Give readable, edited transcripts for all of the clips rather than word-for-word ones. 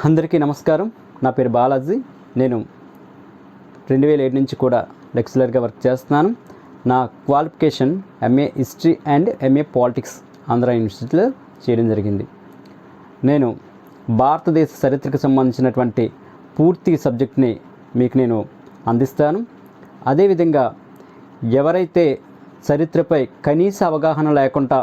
అందరికీ నమస్కారం. నా పేరు బాలాజీ. నేను 2007 నుంచి కూడా లెక్చరర్గా వర్క్ చేస్తున్నాను. నా qualification MA history and MA politics Andhra యూనివర్సిటీలో చేయడం జరిగింది. నేను భారతదేశ చరిత్రకు సంబంధించినటువంటి పూర్తి సబ్జెక్ట్ని మీకు నేను అందిస్తాను. అదేవిధంగా ఎవరైతే చరిత్రపై కనీస అవగాహన లేకుండా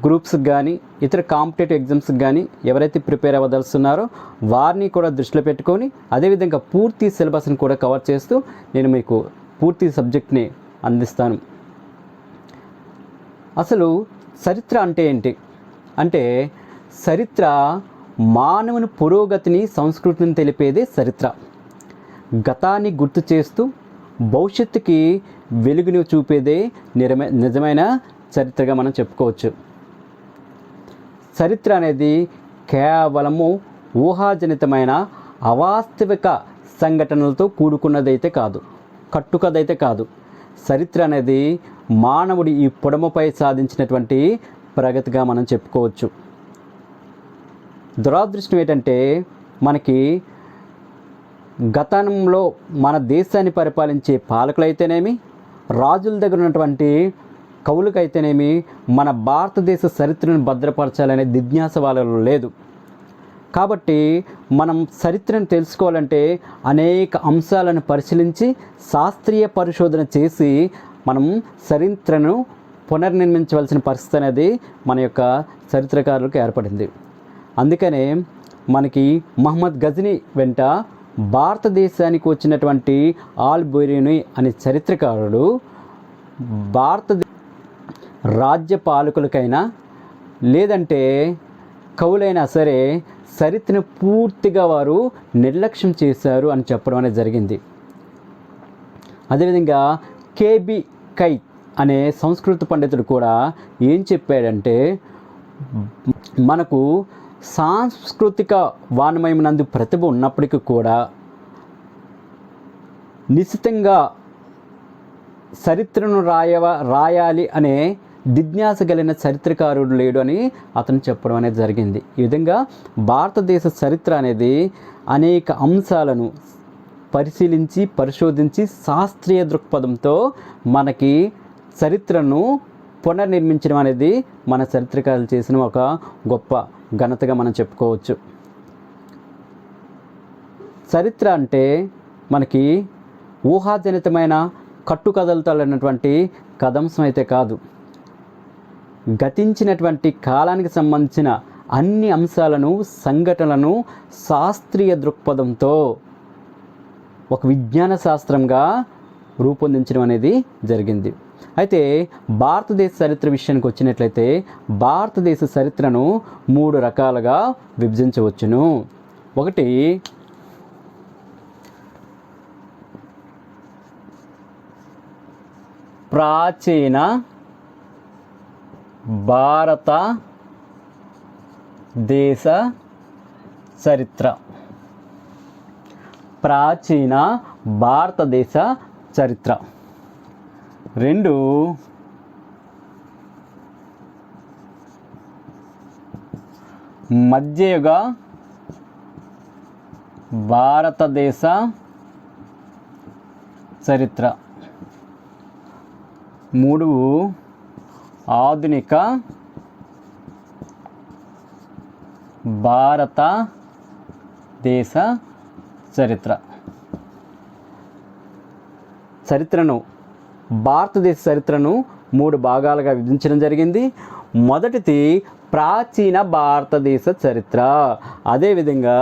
గ్రూప్స్కి కానీ ఇతర కాంపిటేటివ్ ఎగ్జామ్స్కి కానీ ఎవరైతే ప్రిపేర్ అవ్వదలుస్తున్నారో వారిని కూడా దృష్టిలో పెట్టుకొని అదేవిధంగా పూర్తి సిలబస్ని కూడా కవర్ చేస్తూ నేను మీకు పూర్తి సబ్జెక్ట్ని అందిస్తాను. అసలు చరిత్ర అంటే ఏంటి అంటే, చరిత్ర మానవుని పురోగతిని సంస్కృతిని తెలిపేదే చరిత్ర. గతాన్ని గుర్తు చేస్తూ భవిష్యత్తుకి వెలుగుని చూపేదే నిజమైన చరిత్రగా మనం చెప్పుకోవచ్చు. చరిత్ర అనేది కేవలము ఊహాజనితమైన అవాస్తవిక సంఘటనలతో కూడుకున్నదైతే కాదు, కట్టుకథైతే కాదు. చరిత్ర అనేది మానవుడి ఈ పొడమపై సాధించినటువంటి ప్రగతిగా మనం చెప్పుకోవచ్చు. దురదృష్టం ఏంటంటే, మనకి గతంలో మన దేశాన్ని పరిపాలించే పాలకులైతేనేమి, రాజుల దగ్గర ఉన్నటువంటి కవులకైతేనేమి మన భారతదేశ చరిత్రను భద్రపరచాలనే జిజ్ఞాస వాళ్ళలో లేదు. కాబట్టి మనం చరిత్రను తెలుసుకోవాలంటే అనేక అంశాలను పరిశీలించి శాస్త్రీయ పరిశోధన చేసి మనం చరిత్రను పునర్నిర్మించవలసిన పరిస్థితి అనేది మన యొక్క చరిత్రకారులకు ఏర్పడింది. అందుకనే మనకి మహమ్మద్ గజనీ వెంట భారతదేశానికి వచ్చినటువంటి ఆల్-బెరూని అనే చరిత్రకారుడు భారతదేశ రాజ్య పాలకులకైనా లేదంటే కవులైనా సరే చరిత్రను పూర్తిగా వారు నిర్లక్ష్యం చేశారు అని చెప్పడం అనేది జరిగింది. అదేవిధంగా కేబి కైత్ అనే సంస్కృత పండితుడు కూడా ఏం చెప్పాడంటే, మనకు సాంస్కృతిక వాన్మయం నందు ప్రతిభ ఉన్నప్పటికీ కూడా నిశ్చితంగా చరిత్రను రాయాలి అనే జిజ్ఞాస కలిగిన చరిత్రకారుడు లేడు అని అతను చెప్పడం అనేది జరిగింది. ఈ విధంగా భారతదేశ చరిత్ర అనేది అనేక అంశాలను పరిశీలించి పరిశోధించి శాస్త్రీయ దృక్పథంతో మనకి చరిత్రను పునర్నిర్మించడం అనేది మన చరిత్రకారులు చేసిన ఒక గొప్ప ఘనతగా మనం చెప్పుకోవచ్చు. చరిత్ర అంటే మనకి ఊహాజనితమైన కట్టుకథలతో అన్నటువంటి కథంశం అయితే కాదు, గతించినటువంటి కాలానికి సంబంధించిన అన్ని అంశాలను సంఘటనలను శాస్త్రీయ దృక్పథంతో ఒక విజ్ఞాన శాస్త్రంగా రూపొందించడం అనేది జరిగింది. అయితే భారతదేశ చరిత్ర విషయానికి వచ్చినట్లయితే భారతదేశ చరిత్రను 3 రకాలుగా విభజించవచ్చును. ఒకటి ప్రాచీన భారతదేశ చరిత్ర. ప్రాచీన భారతదేశ చరిత్ర. 2 మధ్యయుగ భారతదేశ చరిత్ర. 3 ఆధునిక భారతదేశ చరిత్ర. భారతదేశ చరిత్రను 3 భాగాలుగా విభజించడం జరిగింది. మొదటిది ప్రాచీన భారతదేశ చరిత్ర, అదేవిధంగా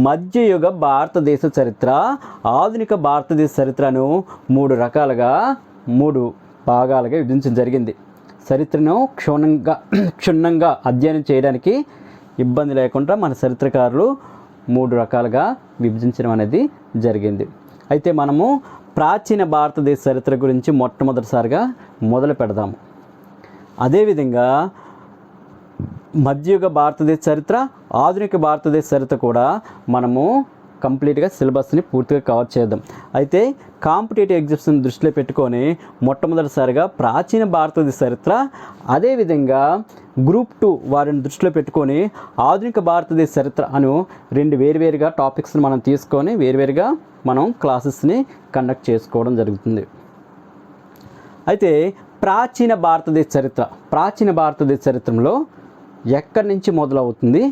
మధ్యయుగ భారతదేశ చరిత్ర, ఆధునిక భారతదేశ చరిత్రను 3 రకాలుగా 3 భాగాలుగా విభజించడం జరిగింది. చరిత్రను క్షుణ్ణంగా అధ్యయనం చేయడానికి ఇబ్బంది లేకుండా మన చరిత్రకారులు 3 రకాలుగా విభజించడం అనేది జరిగింది. అయితే మనము ప్రాచీన భారతదేశ చరిత్ర గురించి మొట్టమొదటిసారిగా మొదలు పెడదాము. అదేవిధంగా మధ్యయుగ భారతదేశ చరిత్ర, ఆధునిక భారతదేశ చరిత్ర కూడా మనము కంప్లీట్గా సిలబస్ని పూర్తిగా కవర్ చేద్దాం. అయితే కాంపిటేటివ్ ఎగ్జామ్స్ని దృష్టిలో పెట్టుకొని మొట్టమొదటిసారిగా ప్రాచీన భారతదేశ చరిత్ర, అదేవిధంగా గ్రూప్ 2 వారిని దృష్టిలో పెట్టుకొని ఆధునిక భారతదేశ చరిత్ర అను 2 వేరువేరుగా టాపిక్స్ని మనం తీసుకొని వేరువేరుగా మనం క్లాసెస్ని కండక్ట్ చేసుకోవడం జరుగుతుంది. అయితే ప్రాచీన భారతదేశ చరిత్రలో ఎక్కడి నుంచి మొదలవుతుంది,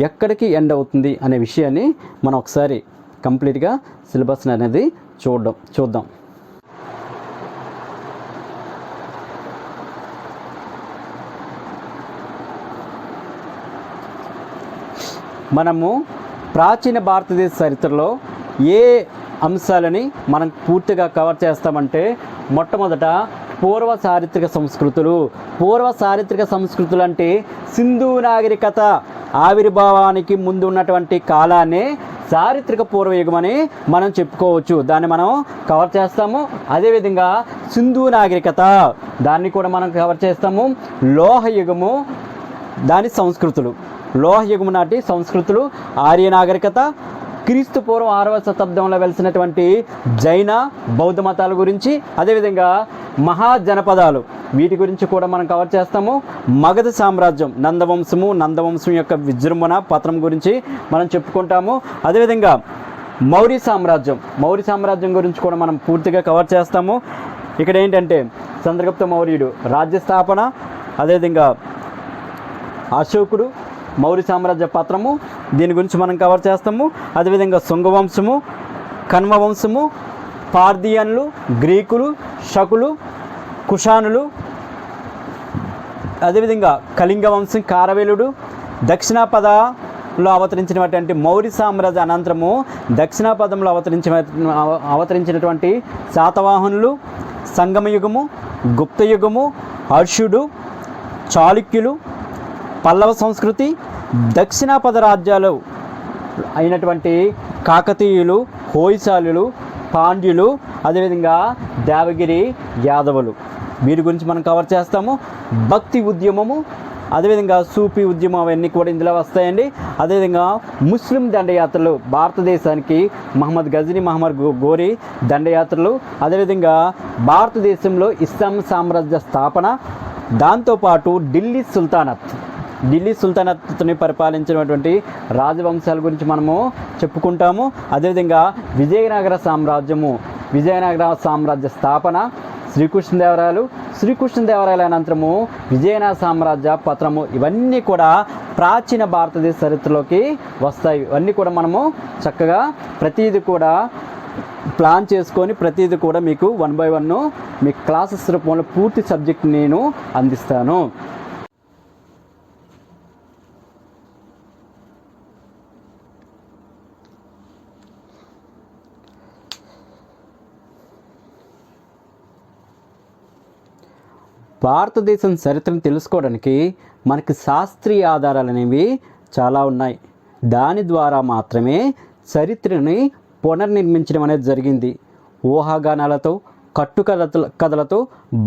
ఎక్కడికి ఎండ్ అవుతుంది అనే విషయాన్ని మనం ఒకసారి కంప్లీట్గా సిలబస్ అనేది చూద్దాం. మనము ప్రాచీన భారతదేశ చరిత్రలో ఏ అంశాలని మనం పూర్తిగా కవర్ చేస్తామంటే, మొట్టమొదట పూర్వ చారిత్రక సంస్కృతులు అంటే సింధు నాగరికత ఆవిర్భావానికి ముందు ఉన్నటువంటి కాలాన్ని చారిత్రక పూర్వయుగం అని మనం చెప్పుకోవచ్చు. దాన్ని మనం కవర్ చేస్తాము. అదేవిధంగా సింధు నాగరికత దాన్ని కూడా మనం కవర్ చేస్తాము. లోహయుగము దాని సంస్కృతులు, లోహయుగము నాటి సంస్కృతులు, ఆర్య నాగరికత, క్రీస్తు పూర్వం 6వ శతాబ్దంలో వెలిసినటువంటి జైన బౌద్ధ మతాల గురించి, అదేవిధంగా మహాజనపదాలు వీటి గురించి కూడా మనం కవర్ చేస్తాము. మగధ సామ్రాజ్యం నందవంశం యొక్క విజృంభణ పత్రం గురించి మనం చెప్పుకుంటాము. అదేవిధంగా మౌర్య సామ్రాజ్యం గురించి కూడా మనం పూర్తిగా కవర్ చేస్తాము. ఇక్కడ ఏంటంటే చంద్రగుప్త మౌర్యుడు రాజ్య స్థాపన, అదేవిధంగా అశోకుడు మౌర్య సామ్రాజ్య పత్రము దీని గురించి మనం కవర్ చేస్తాము. అదేవిధంగా శుంగవంశము, కన్వవంశము, పార్థియన్లు, గ్రీకులు, శకులు, కుషానులు, అదేవిధంగా కళింగ వంశం, కారవేలుడు, దక్షిణాపదలో అవతరించినటువంటి మౌర్య సామ్రాజ్య అనంతరము దక్షిణాపదంలో అవతరించినటువంటి శాతవాహనులు, సంగమయుగము, గుప్తయుగము, హర్షుడు, చాళుక్యులు, పల్లవ సంస్కృతి, దక్షిణాపద రాజ్యాలు అయినటువంటి కాకతీయులు, హోయసాలులు, పాండ్యులు, అదేవిధంగా దేవగిరి యాదవులు వీరి గురించి మనం కవర్ చేస్తాము. భక్తి ఉద్యమము, అదేవిధంగా సూఫీ ఉద్యమం అవన్నీ కూడా ఇందులో వస్తాయండి. అదేవిధంగా ముస్లిం దండయాత్రలు, భారతదేశానికి మహమ్మద్ గోరీ దండయాత్రలు, అదేవిధంగా భారతదేశంలో ఇస్లాం సామ్రాజ్య స్థాపన, దాంతోపాటు ఢిల్లీ సుల్తానత్ని పరిపాలించినటువంటి రాజవంశాల గురించి మనము చెప్పుకుంటాము. అదేవిధంగా విజయనగర సామ్రాజ్య స్థాపన, శ్రీకృష్ణదేవరాయల అనంతరము విజయనగర సామ్రాజ్య పత్రము, ఇవన్నీ కూడా ప్రాచీన భారతదేశ చరిత్రలోకి వస్తాయి. ఇవన్నీ కూడా మనము చక్కగా ప్రతిదీ కూడా ప్లాన్ చేసుకొని ప్రతిదీ కూడా మీకు 1 by 1 మీ క్లాసెస్ రూపంలో పూర్తి సబ్జెక్ట్ నేను అందిస్తాను. భారతదేశం చరిత్రను తెలుసుకోవడానికి మనకి శాస్త్రీయ ఆధారాలు అనేవి చాలా ఉన్నాయి. దాని ద్వారా మాత్రమే చరిత్రని పునర్నిర్మించడం అనేది జరిగింది. ఊహాగానాలతో, కథలతో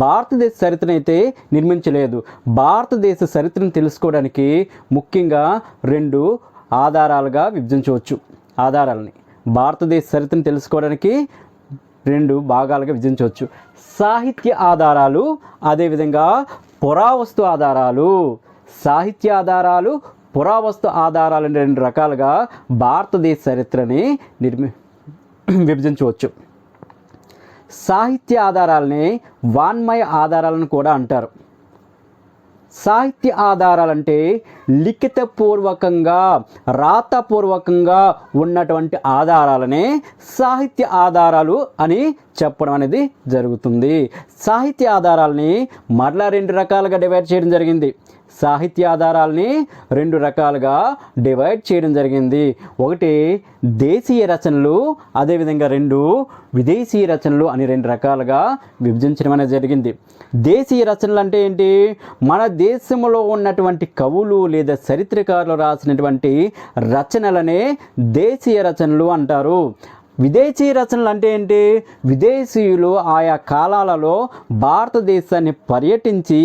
భారతదేశ చరిత్రను అయితే నిర్మించలేదు. భారతదేశ చరిత్రను తెలుసుకోవడానికి ముఖ్యంగా 2 ఆధారాలుగా విభజించవచ్చు. భారతదేశ చరిత్రను తెలుసుకోవడానికి 2 భాగాలుగా విభజించవచ్చు. సాహిత్య ఆధారాలు, అదేవిధంగా పురావస్తు ఆధారాలు. పురావస్తు ఆధారాలు 2 రకాలుగా భారతదేశ చరిత్రని విభజించవచ్చు. సాహిత్య ఆధారాలని వాన్మయ ఆధారాలను కూడా అంటారు. సాహిత్య ఆధారాలంటే లిఖితపూర్వకంగా, రాతపూర్వకంగా ఉన్నటువంటి ఆధారాలనే సాహిత్య ఆధారాలు అని చెప్పడం అనేది జరుగుతుంది. సాహిత్య ఆధారాలని మరలా 2 రకాలుగా డివైడ్ చేయడం జరిగింది. ఒకటి దేశీయ రచనలు, అదేవిధంగా 2 విదేశీయ రచనలు అని 2 రకాలుగా విభజించడం అనేది జరిగింది. దేశీయ రచనలు అంటే ఏంటి? మన దేశంలో ఉన్నటువంటి కవులు లేదా చరిత్రకారులు రాసినటువంటి రచనలనే దేశీయ రచనలు అంటారు. విదేశీ రచనలు అంటే ఏంటి? విదేశీయులు ఆయా కాలాలలో భారతదేశాన్ని పర్యటించి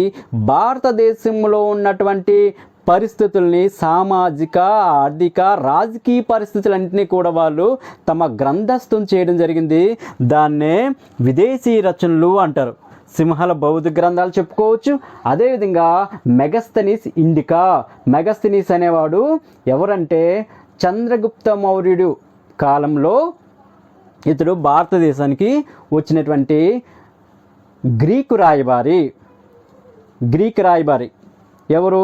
భారతదేశంలో ఉన్నటువంటి పరిస్థితుల్ని, సామాజిక, ఆర్థిక, రాజకీయ పరిస్థితులన్నింటినీ కూడా వాళ్ళు తమ గ్రంథస్థం చేయడం జరిగింది. దాన్నే విదేశీ రచనలు అంటారు. సింహళ బౌద్ధ గ్రంథాలు చెప్పుకోవచ్చు. అదేవిధంగా మెగస్తనీస్ ఇండికా. మెగస్తనీస్ అనేవాడు ఎవరంటే చంద్రగుప్త మౌర్యుడు కాలంలో ఇతడు భారతదేశానికి వచ్చినటువంటి గ్రీకు రాయబారి ఎవరు?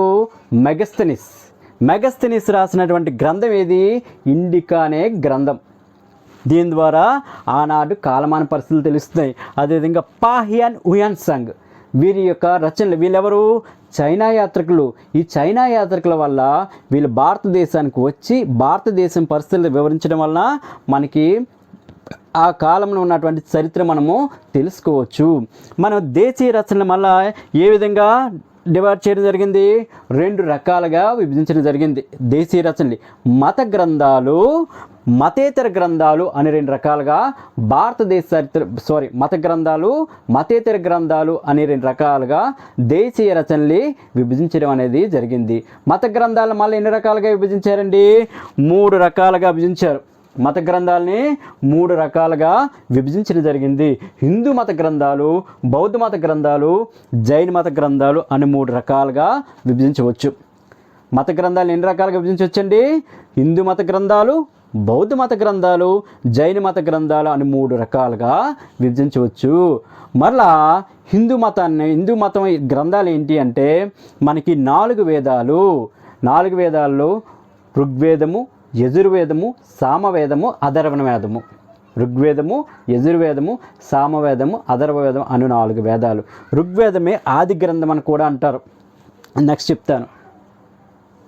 మెగస్తనీస్ రాసినటువంటి గ్రంథం ఏది? ఇండికా అనే గ్రంథం. దీని ద్వారా ఆనాడు కాలమాన పరిస్థితులు తెలుస్తున్నాయి. అదేవిధంగా పాహియన్ హుయాన్సాంగ్ వీరి యొక్క రచనలు. వీళ్ళెవరు? చైనా యాత్రికులు. ఈ చైనా యాత్రికుల వల్ల వీళ్ళు భారతదేశానికి వచ్చి భారతదేశం పరిస్థితులు వివరించడం వలన మనకి ఆ కాలంలో ఉన్నటువంటి చరిత్ర మనము తెలుసుకోవచ్చు. మనం దేశీయ రచనలు మళ్ళా ఏ విధంగా డివైడ్ చేయడం జరిగింది? 2 రకాలుగా విభజించడం జరిగింది. దేశీయ రచనలు మత గ్రంథాలు, మతేతర గ్రంథాలు అని 2 రకాలుగా మత గ్రంథాలు, మతేతర గ్రంథాలు అని 2 రకాలుగా దేశీయ రచనలు విభజించడం అనేది జరిగింది. మత గ్రంథాలు మళ్ళీ ఎన్ని రకాలుగా విభజించారండి? 3 రకాలుగా విభజించారు. మత గ్రంథాలని 3 రకాలుగా విభజించడం జరిగింది. హిందూ మత గ్రంథాలు, బౌద్ధ మత గ్రంథాలు, జైన మత గ్రంథాలు అని 3 రకాలుగా విభజించవచ్చు. మత గ్రంథాలు ఎన్ని రకాలుగా విభజించవచ్చండి? హిందూ మత గ్రంథాలు, బౌద్ధ మత గ్రంథాలు, జైన మత గ్రంథాలు అని 3 రకాలుగా విభజించవచ్చు. మరలా హిందూ మతం గ్రంథాలు ఏంటి అంటే మనకి 4 వేదాలు. 4 వేదాల్లో ఋగ్వేదము, యజుర్వేదము, సామవేదము, అథర్వణ వేదము. ఋగ్వేదము, యజుర్వేదము, సామవేదము, అథర్వవేదం అను 4 వేదాలు. ఋగ్వేదమే ఆది గ్రంథం అని కూడా అంటారు. నెక్స్ట్ చెప్తాను.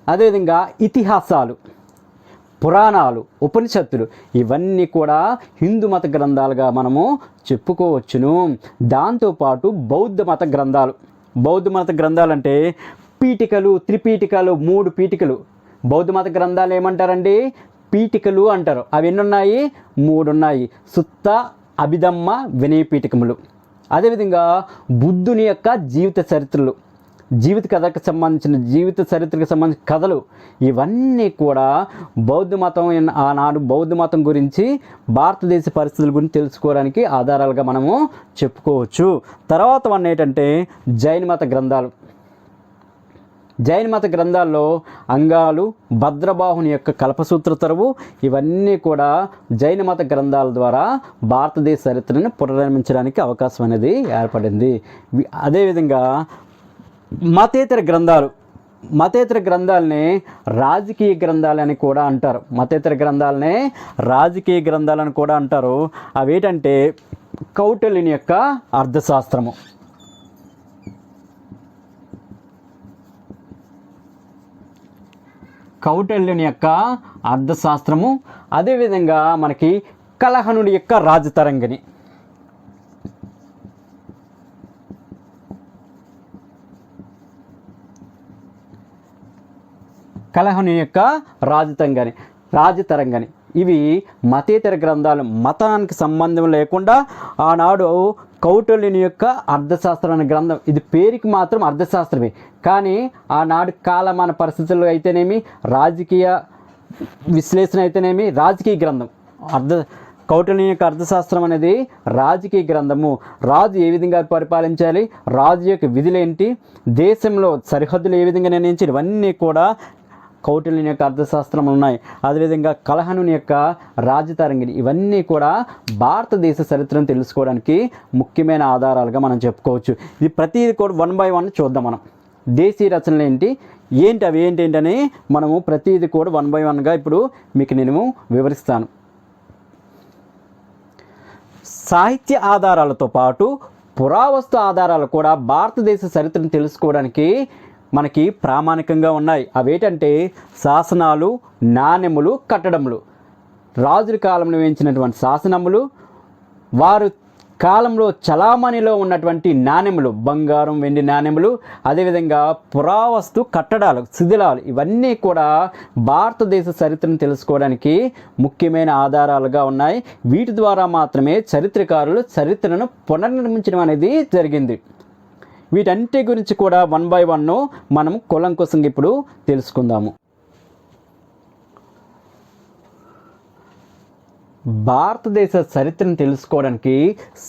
అదేవిధంగా ఇతిహాసాలు, పురాణాలు, ఉపనిషత్తులు ఇవన్నీ కూడా హిందూ మత గ్రంథాలుగా మనము చెప్పుకోవచ్చును. దాంతోపాటు బౌద్ధ మత గ్రంథాలు అంటే పీఠికలు, త్రిపీఠికలు, 3 పీఠికలు. బౌద్ధ మత గ్రంథాలు ఏమంటారండి? పీఠికలు అంటారు. అవి ఎన్ని ఉన్నాయి? 3 ఉన్నాయి. సుత్త, అభిధమ్మ, వినయ పీఠికములు. అదేవిధంగా బుద్ధుని యొక్క జీవిత చరిత్రకు సంబంధించిన కథలు ఇవన్నీ కూడా ఆనాడు బౌద్ధ మతం గురించి, భారతదేశ పరిస్థితుల గురించి తెలుసుకోవడానికి ఆధారాలుగా మనము చెప్పుకోవచ్చు. తర్వాత వన్ ఏంటంటే జైన మత గ్రంథాల్లో అంగాలు, భద్రబాహుని యొక్క కల్పసూత్ర తరువు ఇవన్నీ కూడా జైన మత గ్రంథాల ద్వారా భారతదేశ చరిత్రను పునర్నిర్మించడానికి అవకాశం అనేది ఏర్పడింది. అదేవిధంగా మతేతర గ్రంథాలని రాజకీయ గ్రంథాలని కూడా అంటారు. అవేంటంటే కౌటిల్యుని యొక్క అర్థశాస్త్రము, అదేవిధంగా మనకి కలహనుడి యొక్క రాజతరంగిణి, రాజతరంగని ఇవి మతేతర గ్రంథాలు. మతానికి సంబంధం లేకుండా ఆనాడు కౌటిల్యుని యొక్క అర్థశాస్త్రం అనే గ్రంథం, ఇది పేరుకి మాత్రం అర్థశాస్త్రమే, కానీ ఆనాడు కాలమాన పరిస్థితుల్లో అయితేనేమి, రాజకీయ విశ్లేషణ అయితేనేమి, రాజకీయ గ్రంథం. కౌటిల్యుని యొక్క అర్థశాస్త్రం అనేది రాజకీయ గ్రంథము. రాజు ఏ విధంగా పరిపాలించాలి, రాజు యొక్క విధులేంటి, దేశంలో సరిహద్దులు ఏ విధంగా నిర్ణయించాలి, ఇవన్నీ కూడా కౌటిల్యుని యొక్క అర్థశాస్త్రం ఉన్నాయి. అదేవిధంగా కలహనుని యొక్క రాజతరంగిణి ఇవన్నీ కూడా భారతదేశ చరిత్రను తెలుసుకోవడానికి ముఖ్యమైన ఆధారాలుగా మనం చెప్పుకోవచ్చు. ఇది ప్రతిదీ కూడా 1 by 1 చూద్దాం. మనం దేశీయ రచనలు అవి ఏంటని మనము ప్రతిదీ కూడా 1 by 1గా ఇప్పుడు మీకు నేను వివరిస్తాను. సాహిత్య ఆధారాలతో పాటు పురావస్తు ఆధారాలు కూడా భారతదేశ చరిత్రను తెలుసుకోవడానికి మనకి ప్రామాణికంగా ఉన్నాయి. అవేంటంటే శాసనాలు, నాణెములు, కట్టడములు. రాజుల కాలంలో వేయించినటువంటి శాసనములు, వారు కాలంలో చలామణిలో ఉన్నటువంటి నాణెములు, బంగారం, వెండి నాణెములు, అదేవిధంగా పురావస్తు కట్టడాలు, శిథిలాలు ఇవన్నీ కూడా భారతదేశ చరిత్రను తెలుసుకోవడానికి ముఖ్యమైన ఆధారాలుగా ఉన్నాయి. వీటి ద్వారా మాత్రమే చరిత్రకారులు చరిత్రను పునర్నిర్మించడం అనేది జరిగింది. వీటన్నిటి గురించి కూడా 1 by 1 మనం కూలంకషంగా ఇప్పుడు తెలుసుకుందాము. భారతదేశ చరిత్రను తెలుసుకోవడానికి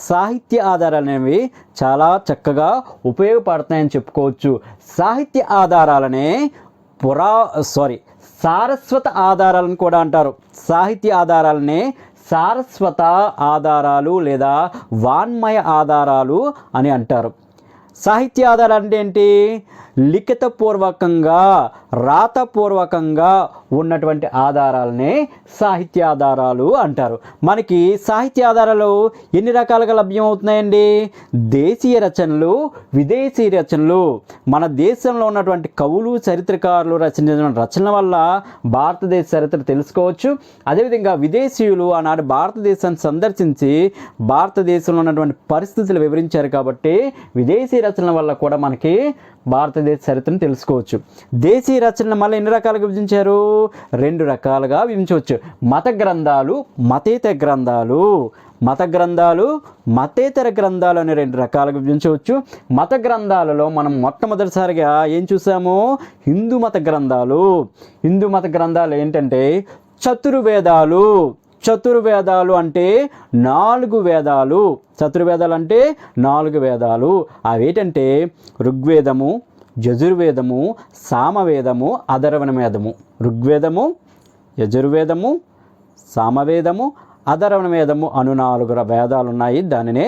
సాహిత్య ఆధారాలు అనేవి చాలా చక్కగా ఉపయోగపడుతున్నాయని చెప్పుకోవచ్చు. సాహిత్య ఆధారాలనే సారస్వత ఆధారాలను కూడా అంటారు. సాహిత్య ఆధారాలనే సారస్వత ఆధారాలు లేదా వాన్మయ ఆధారాలు అని అంటారు. సాహిత్య ఆధారాలు అంటే ఏంటి? లిఖితపూర్వకంగా రాతపూర్వకంగా ఉన్నటువంటి ఆధారాలనే సాహిత్య ఆధారాలు అంటారు. మనకి సాహిత్య ఆధారాలు ఎన్ని రకాలుగా లభ్యమవుతున్నాయండి? దేశీయ రచనలు, విదేశీ రచనలు. మన దేశంలో ఉన్నటువంటి కవులు, చరిత్రకారులు రచించిన రచనల వల్ల భారతదేశ చరిత్ర తెలుసుకోవచ్చు. అదేవిధంగా విదేశీయులు ఆనాడు భారతదేశాన్ని సందర్శించి భారతదేశంలో ఉన్నటువంటి పరిస్థితులు వివరించారు కాబట్టి విదేశీ రచనల వల్ల కూడా మనకి భారతదేశ చరిత్రను తెలుసుకోవచ్చు. దేశీయ రచనలు మళ్ళీ ఎన్ని రకాలుగా విభజించారు? 2 రకాలుగా విభజించవచ్చు. మత గ్రంథాలు, మతేతర గ్రంథాలు. మత గ్రంథాలు, మతేతర గ్రంథాలు అనే 2 రకాలుగా విభజించవచ్చు. మత గ్రంథాలలో మనం మొట్టమొదటిసారిగా ఏం చూసాము? హిందూ మత గ్రంథాలు. హిందూ మత గ్రంథాలు ఏంటంటే చతుర్వేదాలు. చతుర్వేదాలు అంటే 4 వేదాలు. చతుర్వేదాలు అంటే 4 వేదాలు. అవేంటంటే ఋగ్వేదము, యజుర్వేదము, సామవేదము, అథర్వణ వేదము. ఋగ్వేదము, యజుర్వేదము, సామవేదము, అథర్వణ వేదము అను 4 వేదాలు ఉన్నాయి. దానినే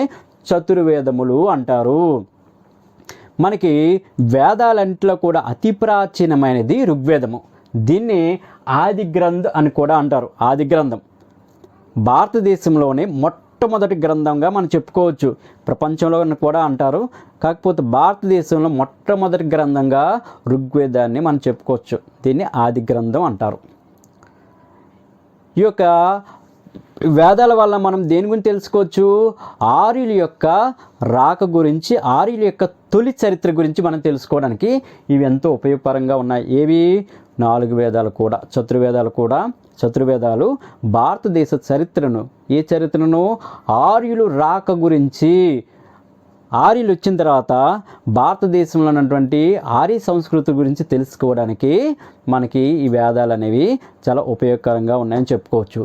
చతుర్వేదములు అంటారు. మనకి వేదాలంట్లో కూడా అతి ప్రాచీనమైనది ఋగ్వేదము. దీన్ని ఆది గ్రంథం అని కూడా అంటారు. ఆది గ్రంథం భారతదేశంలోనే మొట్టమొదటి గ్రంథంగా మనం చెప్పుకోవచ్చు. ప్రపంచంలో కూడా అంటారు. కాకపోతే భారతదేశంలో మొట్టమొదటి గ్రంథంగా ఋగ్వేదాన్ని మనం చెప్పుకోవచ్చు. దీన్ని ఆది గ్రంథం అంటారు. ఈ యొక్క వేదాల వల్ల మనం దేని గురించి తెలుసుకోవచ్చు? ఆర్యుల యొక్క రాక గురించి, ఆర్యుల యొక్క తొలి చరిత్ర గురించి మనం తెలుసుకోవడానికి ఇవి ఎంతో ఉపయోగకరంగా ఉన్నాయి. ఏవి? 4 వేదాలు కూడా, చతుర్వేదాలు కూడా. చతుర్వేదాలు భారతదేశ చరిత్రను, ఏ చరిత్రను? ఆర్యులు రాక గురించి, ఆర్యులు వచ్చిన తర్వాత భారతదేశంలో ఉన్నటువంటి ఆర్య సంస్కృతి గురించి తెలుసుకోవడానికి మనకి ఈ వేదాలు అనేవి చాలా ఉపయోగకరంగా ఉన్నాయని చెప్పుకోవచ్చు.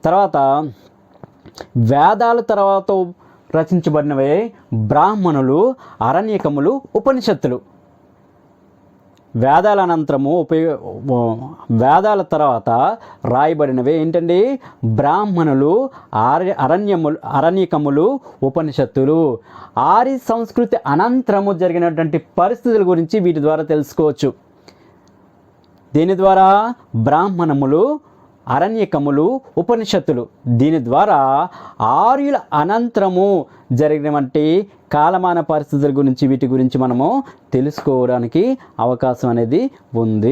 తర్వాత వేదాల తర్వాత రచించబడినవే బ్రాహ్మణులు, అరణ్యకములు, ఉపనిషత్తులు. వేదాల అనంతరము వేదాల తర్వాత రాయబడినవి ఏంటండి? బ్రాహ్మణులు, అరణ్యకములు, ఉపనిషత్తులు. ఆర్య సంస్కృతి అనంతరము జరిగినటువంటి పరిస్థితుల గురించి వీటి ద్వారా తెలుసుకోవచ్చు. దీని ద్వారా బ్రాహ్మణములు, అరణ్యకములు, ఉపనిషత్తులు. దీని ద్వారా ఆర్యుల అనంతరము జరిగినటువంటి కాలమాన పరిస్థితుల గురించి, వీటి గురించి మనము తెలుసుకోవడానికి అవకాశం అనేది ఉంది.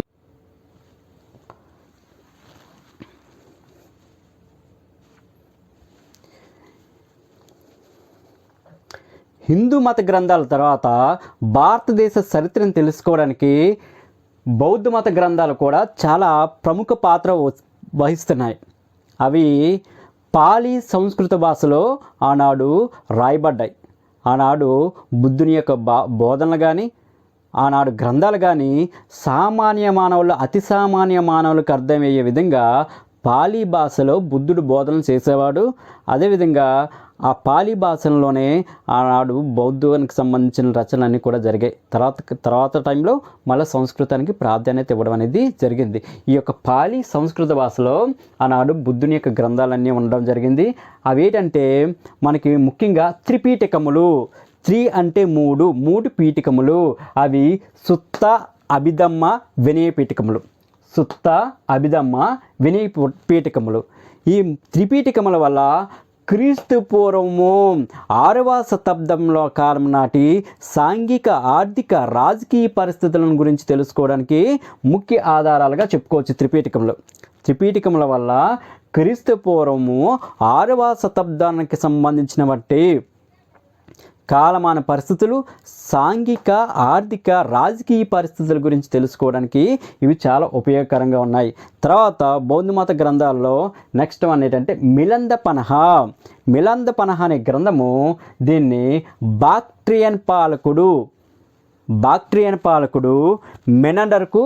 హిందూ మత గ్రంథాల తర్వాత భారతదేశ చరిత్రను తెలుసుకోవడానికి బౌద్ధ మత గ్రంథాలు కూడా చాలా ప్రముఖ పాత్ర వహిస్తున్నాయి. అవి పాలీ సంస్కృత భాషలో ఆనాడు రాయబడ్డాయి. ఆనాడు బుద్ధుని యొక్క బోధనలు కానీ, ఆనాడు గ్రంథాలు కానీ సామాన్య మానవులు, అతి సామాన్య మానవులకు అర్థమయ్యే విధంగా పాలీ భాషలో బుద్ధుడు బోధనలు చేసేవాడు. అదేవిధంగా ఆ పాలీ భాషలోనే ఆనాడు బౌద్ధానికి సంబంధించిన రచనలన్నీ కూడా జరిగాయి. తర్వాత టైంలో మళ్ళీ సంస్కృతానికి ప్రాధాన్యత ఇవ్వడం అనేది జరిగింది. ఈ యొక్క పాలీ సంస్కృత భాషలో ఆనాడు బుద్ధుని యొక్క గ్రంథాలన్నీ ఉండడం జరిగింది. అవి ఏంటంటే మనకి ముఖ్యంగా త్రిపీఠకములు. త్రి అంటే 3 పీఠికములు. అవి సుత్త, అభిధమ్మ, వినయ పీఠికములు. సుత్త, అభిధమ్మ, వినయ పీఠికములు. ఈ త్రిపీఠికముల వల్ల క్రీస్తు పూర్వము 6వ శతాబ్దంలో కాలం నాటి సాంఘిక, ఆర్థిక, రాజకీయ పరిస్థితులను గురించి తెలుసుకోవడానికి ముఖ్య ఆధారాలుగా చెప్పుకోవచ్చు త్రిపీఠికములు. త్రిపీఠికముల వల్ల క్రీస్తు పూర్వము 6వ శతాబ్దానికి సంబంధించిన బట్టి కాలమాన పరిస్థితులు, సాంఘిక, ఆర్థిక, రాజకీయ పరిస్థితుల గురించి తెలుసుకోవడానికి ఇవి చాలా ఉపయోగకరంగా ఉన్నాయి. తర్వాత బౌద్ధ మత గ్రంథాల్లో నెక్స్ట్ వన్ ఏంటంటే మిలందపనహ. మిలందపనహ అనే గ్రంథము, దీన్ని బాక్ట్రియన్ పాలకుడు మెనండర్కు,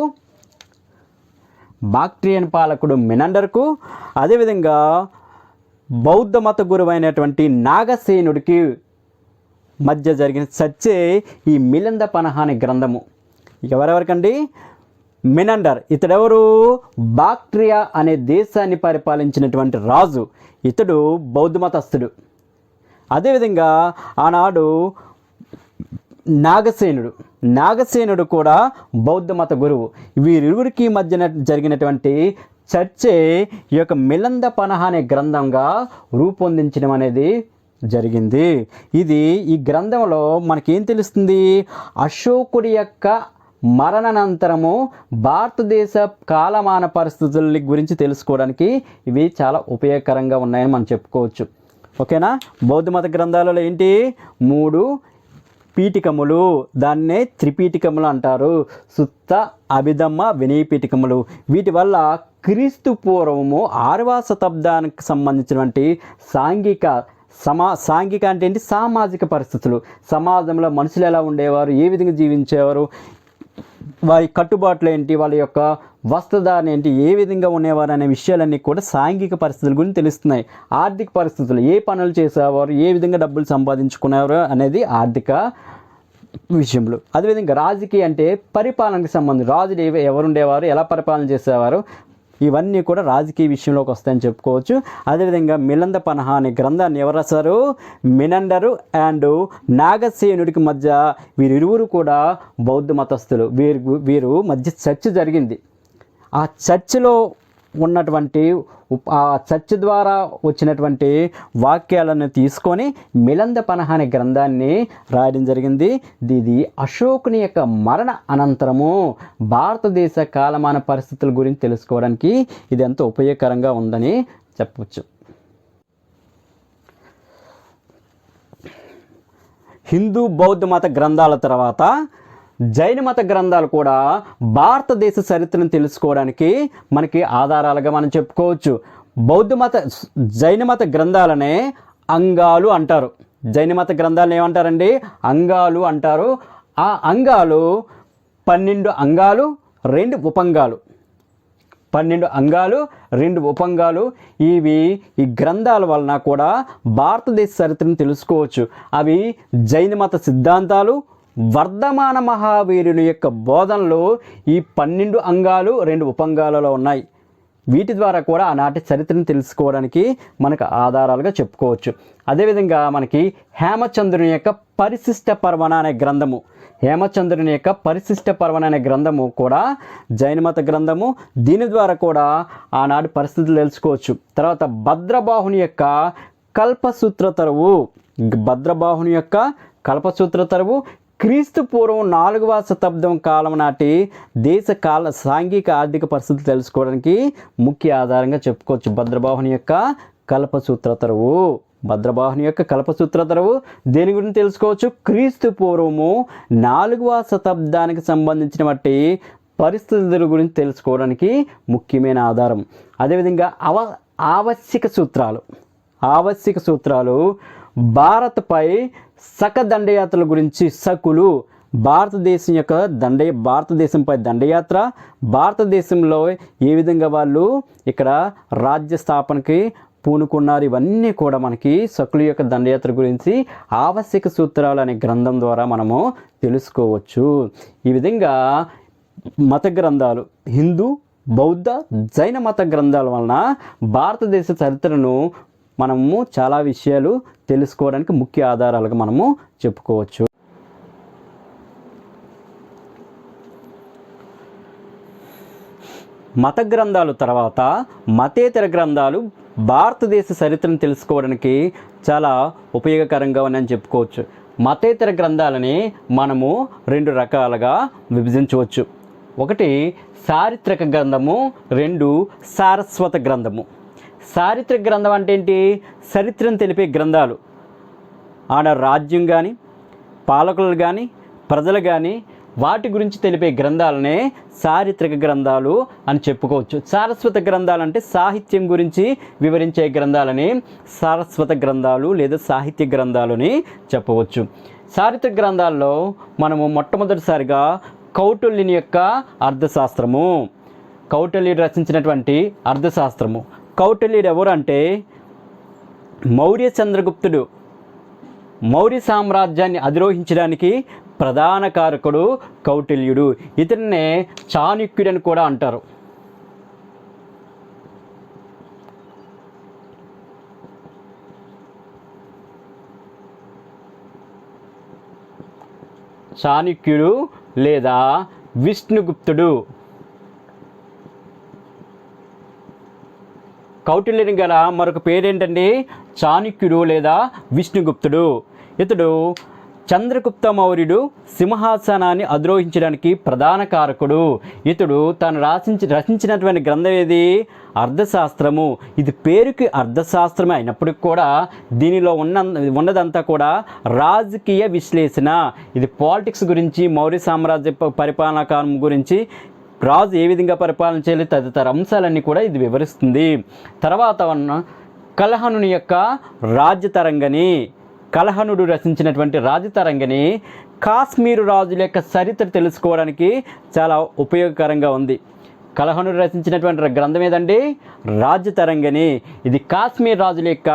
అదేవిధంగా బౌద్ధ మత గురువైనటువంటి నాగసేనుడికి మధ్య జరిగిన చర్చే ఈ మిలింద పనహ అనే గ్రంథము. ఎవరెవరికండి? మినండర్, ఇతడెవరు? బాక్ట్రియా అనే దేశాన్ని పరిపాలించినటువంటి రాజు. ఇతడు బౌద్ధ మతస్థుడు. అదేవిధంగా ఆనాడు నాగసేనుడు కూడా బౌద్ధ మత గురువు. వీరిరువురికి మధ్యన జరిగినటువంటి చర్చే ఈ యొక్క మిలింద పనహ అనే గ్రంథంగా రూపొందించడం అనేది జరిగింది. ఈ గ్రంథంలో మనకేం తెలుస్తుంది? అశోకుడి యొక్క మరణానంతరము భారతదేశ కాలమాన పరిస్థితుల గురించి తెలుసుకోవడానికి ఇవి చాలా ఉపయోగకరంగా ఉన్నాయని మనం చెప్పుకోవచ్చు. ఓకేనా? బౌద్ధ మత గ్రంథాలలో ఏంటి? 3 పీఠికములు, దాన్నే త్రిపీఠికములు అంటారు. సుత్త, అభిధమ్మ, వినయ పీఠికములు. వీటి వల్ల క్రీస్తు పూర్వము 6వ శతాబ్దానికి సంబంధించినటువంటి సాంఘిక అంటే ఏంటి? సామాజిక పరిస్థితులు. సమాజంలో మనుషులు ఎలా ఉండేవారు, ఏ విధంగా జీవించేవారు, వారి కట్టుబాట్లు ఏంటి, వాళ్ళ యొక్క వస్త్రధారణ ఏంటి, ఏ విధంగా ఉండేవారు అనే విషయాలన్నీ కూడా సాంఘిక పరిస్థితుల గురించి తెలుస్తున్నాయి. ఆర్థిక పరిస్థితులు, ఏ పనులు చేసేవారు, ఏ విధంగా డబ్బులు సంపాదించుకునేవారు అనేది ఆర్థిక విషయంలో. అదేవిధంగా రాజకీయ అంటే పరిపాలనకు సంబంధించి రాజులు ఎవరుండేవారు, ఎలా పరిపాలన చేసేవారు, ఇవన్నీ కూడా రాజకీయ విషయంలోకి వస్తాయని చెప్పుకోవచ్చు. అదేవిధంగా మిలింద పనహ అనే గ్రంథాన్ని ఎవరు రాశారు? మినండరు అండ్ నాగసేనుడికి మధ్య వీరిరువురు కూడా బౌద్ధ మతస్థులు. వీరు మధ్య చర్చ జరిగింది. ఆ చర్చలో ఉన్నటువంటి ఆ చర్చ ద్వారా వచ్చినటువంటి వాక్యాలను తీసుకొని మిలింద పనహ అనే గ్రంథాన్ని రాయడం జరిగింది. ఇది అశోకుని యొక్క మరణ అనంతరము భారతదేశ కాలమాన పరిస్థితుల గురించి తెలుసుకోవడానికి ఇది ఎంతో ఉపయోగకరంగా ఉందని చెప్పవచ్చు. హిందూ బౌద్ధ మత గ్రంథాల తర్వాత జైన మత గ్రంథాలు కూడా భారతదేశ చరిత్రను తెలుసుకోవడానికి మనకి ఆధారాలుగా మనం చెప్పుకోవచ్చు. జైన మత గ్రంథాలనే అంగాలు అంటారు. జైన మత గ్రంథాలను ఏమంటారండి? అంగాలు అంటారు. ఆ అంగాలు 12 అంగాలు 2 ఉపంగాలు. 12 అంగాలు 2 ఉపంగాలు. ఈ గ్రంథాల వలన కూడా భారతదేశ చరిత్రను తెలుసుకోవచ్చు. అవి జైన మత సిద్ధాంతాలు, వర్ధమాన మహావీరుని యొక్క బోధనలు ఈ 12 అంగాలు 2 ఉపంగాలలో ఉన్నాయి. వీటి ద్వారా కూడా ఆనాటి చరిత్రను తెలుసుకోవడానికి మనకు ఆధారాలుగా చెప్పుకోవచ్చు. అదేవిధంగా మనకి హేమచంద్రుని యొక్క పరిశిష్ట పర్వణ అనే గ్రంథము, అనే గ్రంథము కూడా జైన మత గ్రంథము. దీని ద్వారా కూడా ఆనాటి పరిస్థితులు తెలుసుకోవచ్చు. తర్వాత భద్రబాహుని యొక్క కల్పసూత్ర తరువు క్రీస్తు పూర్వం 4వ శతాబ్దం కాలం నాటి సాంఘిక ఆర్థిక పరిస్థితులు తెలుసుకోవడానికి ముఖ్య ఆధారంగా చెప్పుకోవచ్చు. భద్రబాహుని యొక్క కల్పసూత్ర తరువు దేని గురించి తెలుసుకోవచ్చు? క్రీస్తు పూర్వము 4వ శతాబ్దానికి సంబంధించిన పరిస్థితుల గురించి తెలుసుకోవడానికి ముఖ్యమైన ఆధారం. అదేవిధంగా ఆవశ్యక సూత్రాలు భారత్పై దండయాత్రల గురించి. భారతదేశంపై దండయాత్ర, భారతదేశంలో ఏ విధంగా వాళ్ళు ఇక్కడ రాజ్య స్థాపనకి పూనుకున్నారు, ఇవన్నీ కూడా మనకి సకుల యొక్క దండయాత్ర గురించి ఆవశ్యక సూత్రాలు అనే గ్రంథం ద్వారా మనము తెలుసుకోవచ్చు. ఈ విధంగా మత గ్రంథాలు, హిందూ, బౌద్ధ, జైన మత గ్రంథాల వలన భారతదేశ చరిత్రను మనము చాలా విషయాలు తెలుసుకోవడానికి ముఖ్య ఆధారాలుగా మనము చెప్పుకోవచ్చు. మత గ్రంథాలు తర్వాత మతేతర గ్రంథాలు భారతదేశ చరిత్రను తెలుసుకోవడానికి చాలా ఉపయోగకరంగా ఉన్నాయని చెప్పుకోవచ్చు. మతేతర గ్రంథాలని మనము 2 రకాలుగా విభజించవచ్చు. ఒకటి చారిత్రక గ్రంథము, 2 సారస్వత గ్రంథము. చారిత్రక గ్రంథం అంటే ఏంటి? చరిత్రను తెలిపే గ్రంథాలు. ఆడ రాజ్యం కానీ, పాలకులు కానీ, ప్రజలు కానీ వాటి గురించి తెలిపే గ్రంథాలనే చారిత్రక గ్రంథాలు అని చెప్పుకోవచ్చు. సారస్వత గ్రంథాలు అంటే సాహిత్యం గురించి వివరించే గ్రంథాలని సారస్వత గ్రంథాలు లేదా సాహిత్య గ్రంథాలని చెప్పవచ్చు. చారిత్రక గ్రంథాల్లో మనము మొట్టమొదటిసారిగా కౌటిల్యుని యొక్క అర్థశాస్త్రము, కౌటిల్యుడు రచించినటువంటి అర్థశాస్త్రము. కౌటిల్యుడు ఎవరు అంటే మౌర్య చంద్రగుప్తుడు మౌర్య సామ్రాజ్యాన్ని అధిరోహించడానికి ప్రధాన కారకుడు కౌటిల్యుడు. ఇతన్నే చాణక్యుడని కూడా అంటారు. చాణక్యుడు లేదా విష్ణుగుప్తుడు. కౌటిల్యుని గల మరొక పేరేంటండి? చాణక్యుడు లేదా విష్ణుగుప్తుడు. ఇతడు చంద్రగుప్త మౌర్యుడు సింహాసనాన్ని అధిరోహించడానికి ప్రధాన కారకుడు. ఇతడు తాను రచించినటువంటి గ్రంథం ఏది? అర్థశాస్త్రము. ఇది పేరుకి అర్థశాస్త్రమే అయినప్పటికి కూడా దీనిలో ఉన్నదంతా కూడా రాజకీయ విశ్లేషణ. ఇది పాలిటిక్స్ గురించి, మౌర్య సామ్రాజ్య పరిపాలనా కాలం గురించి, రాజు ఏ విధంగా పరిపాలన చేయాలి తదితర అంశాలన్నీ కూడా ఇది వివరిస్తుంది. తర్వాత ఉన్న కల్హణుని యొక్క రాజ్యతరంగని, కల్హణుడు రచించినటువంటి రాజ్యతరంగని కాశ్మీరు రాజుల యొక్క చరిత్ర తెలుసుకోవడానికి చాలా ఉపయోగకరంగా ఉంది. కల్హణుడు రచించినటువంటి గ్రంథం ఏదండి? రాజ్యతరంగని. ఇది కాశ్మీర్ రాజుల యొక్క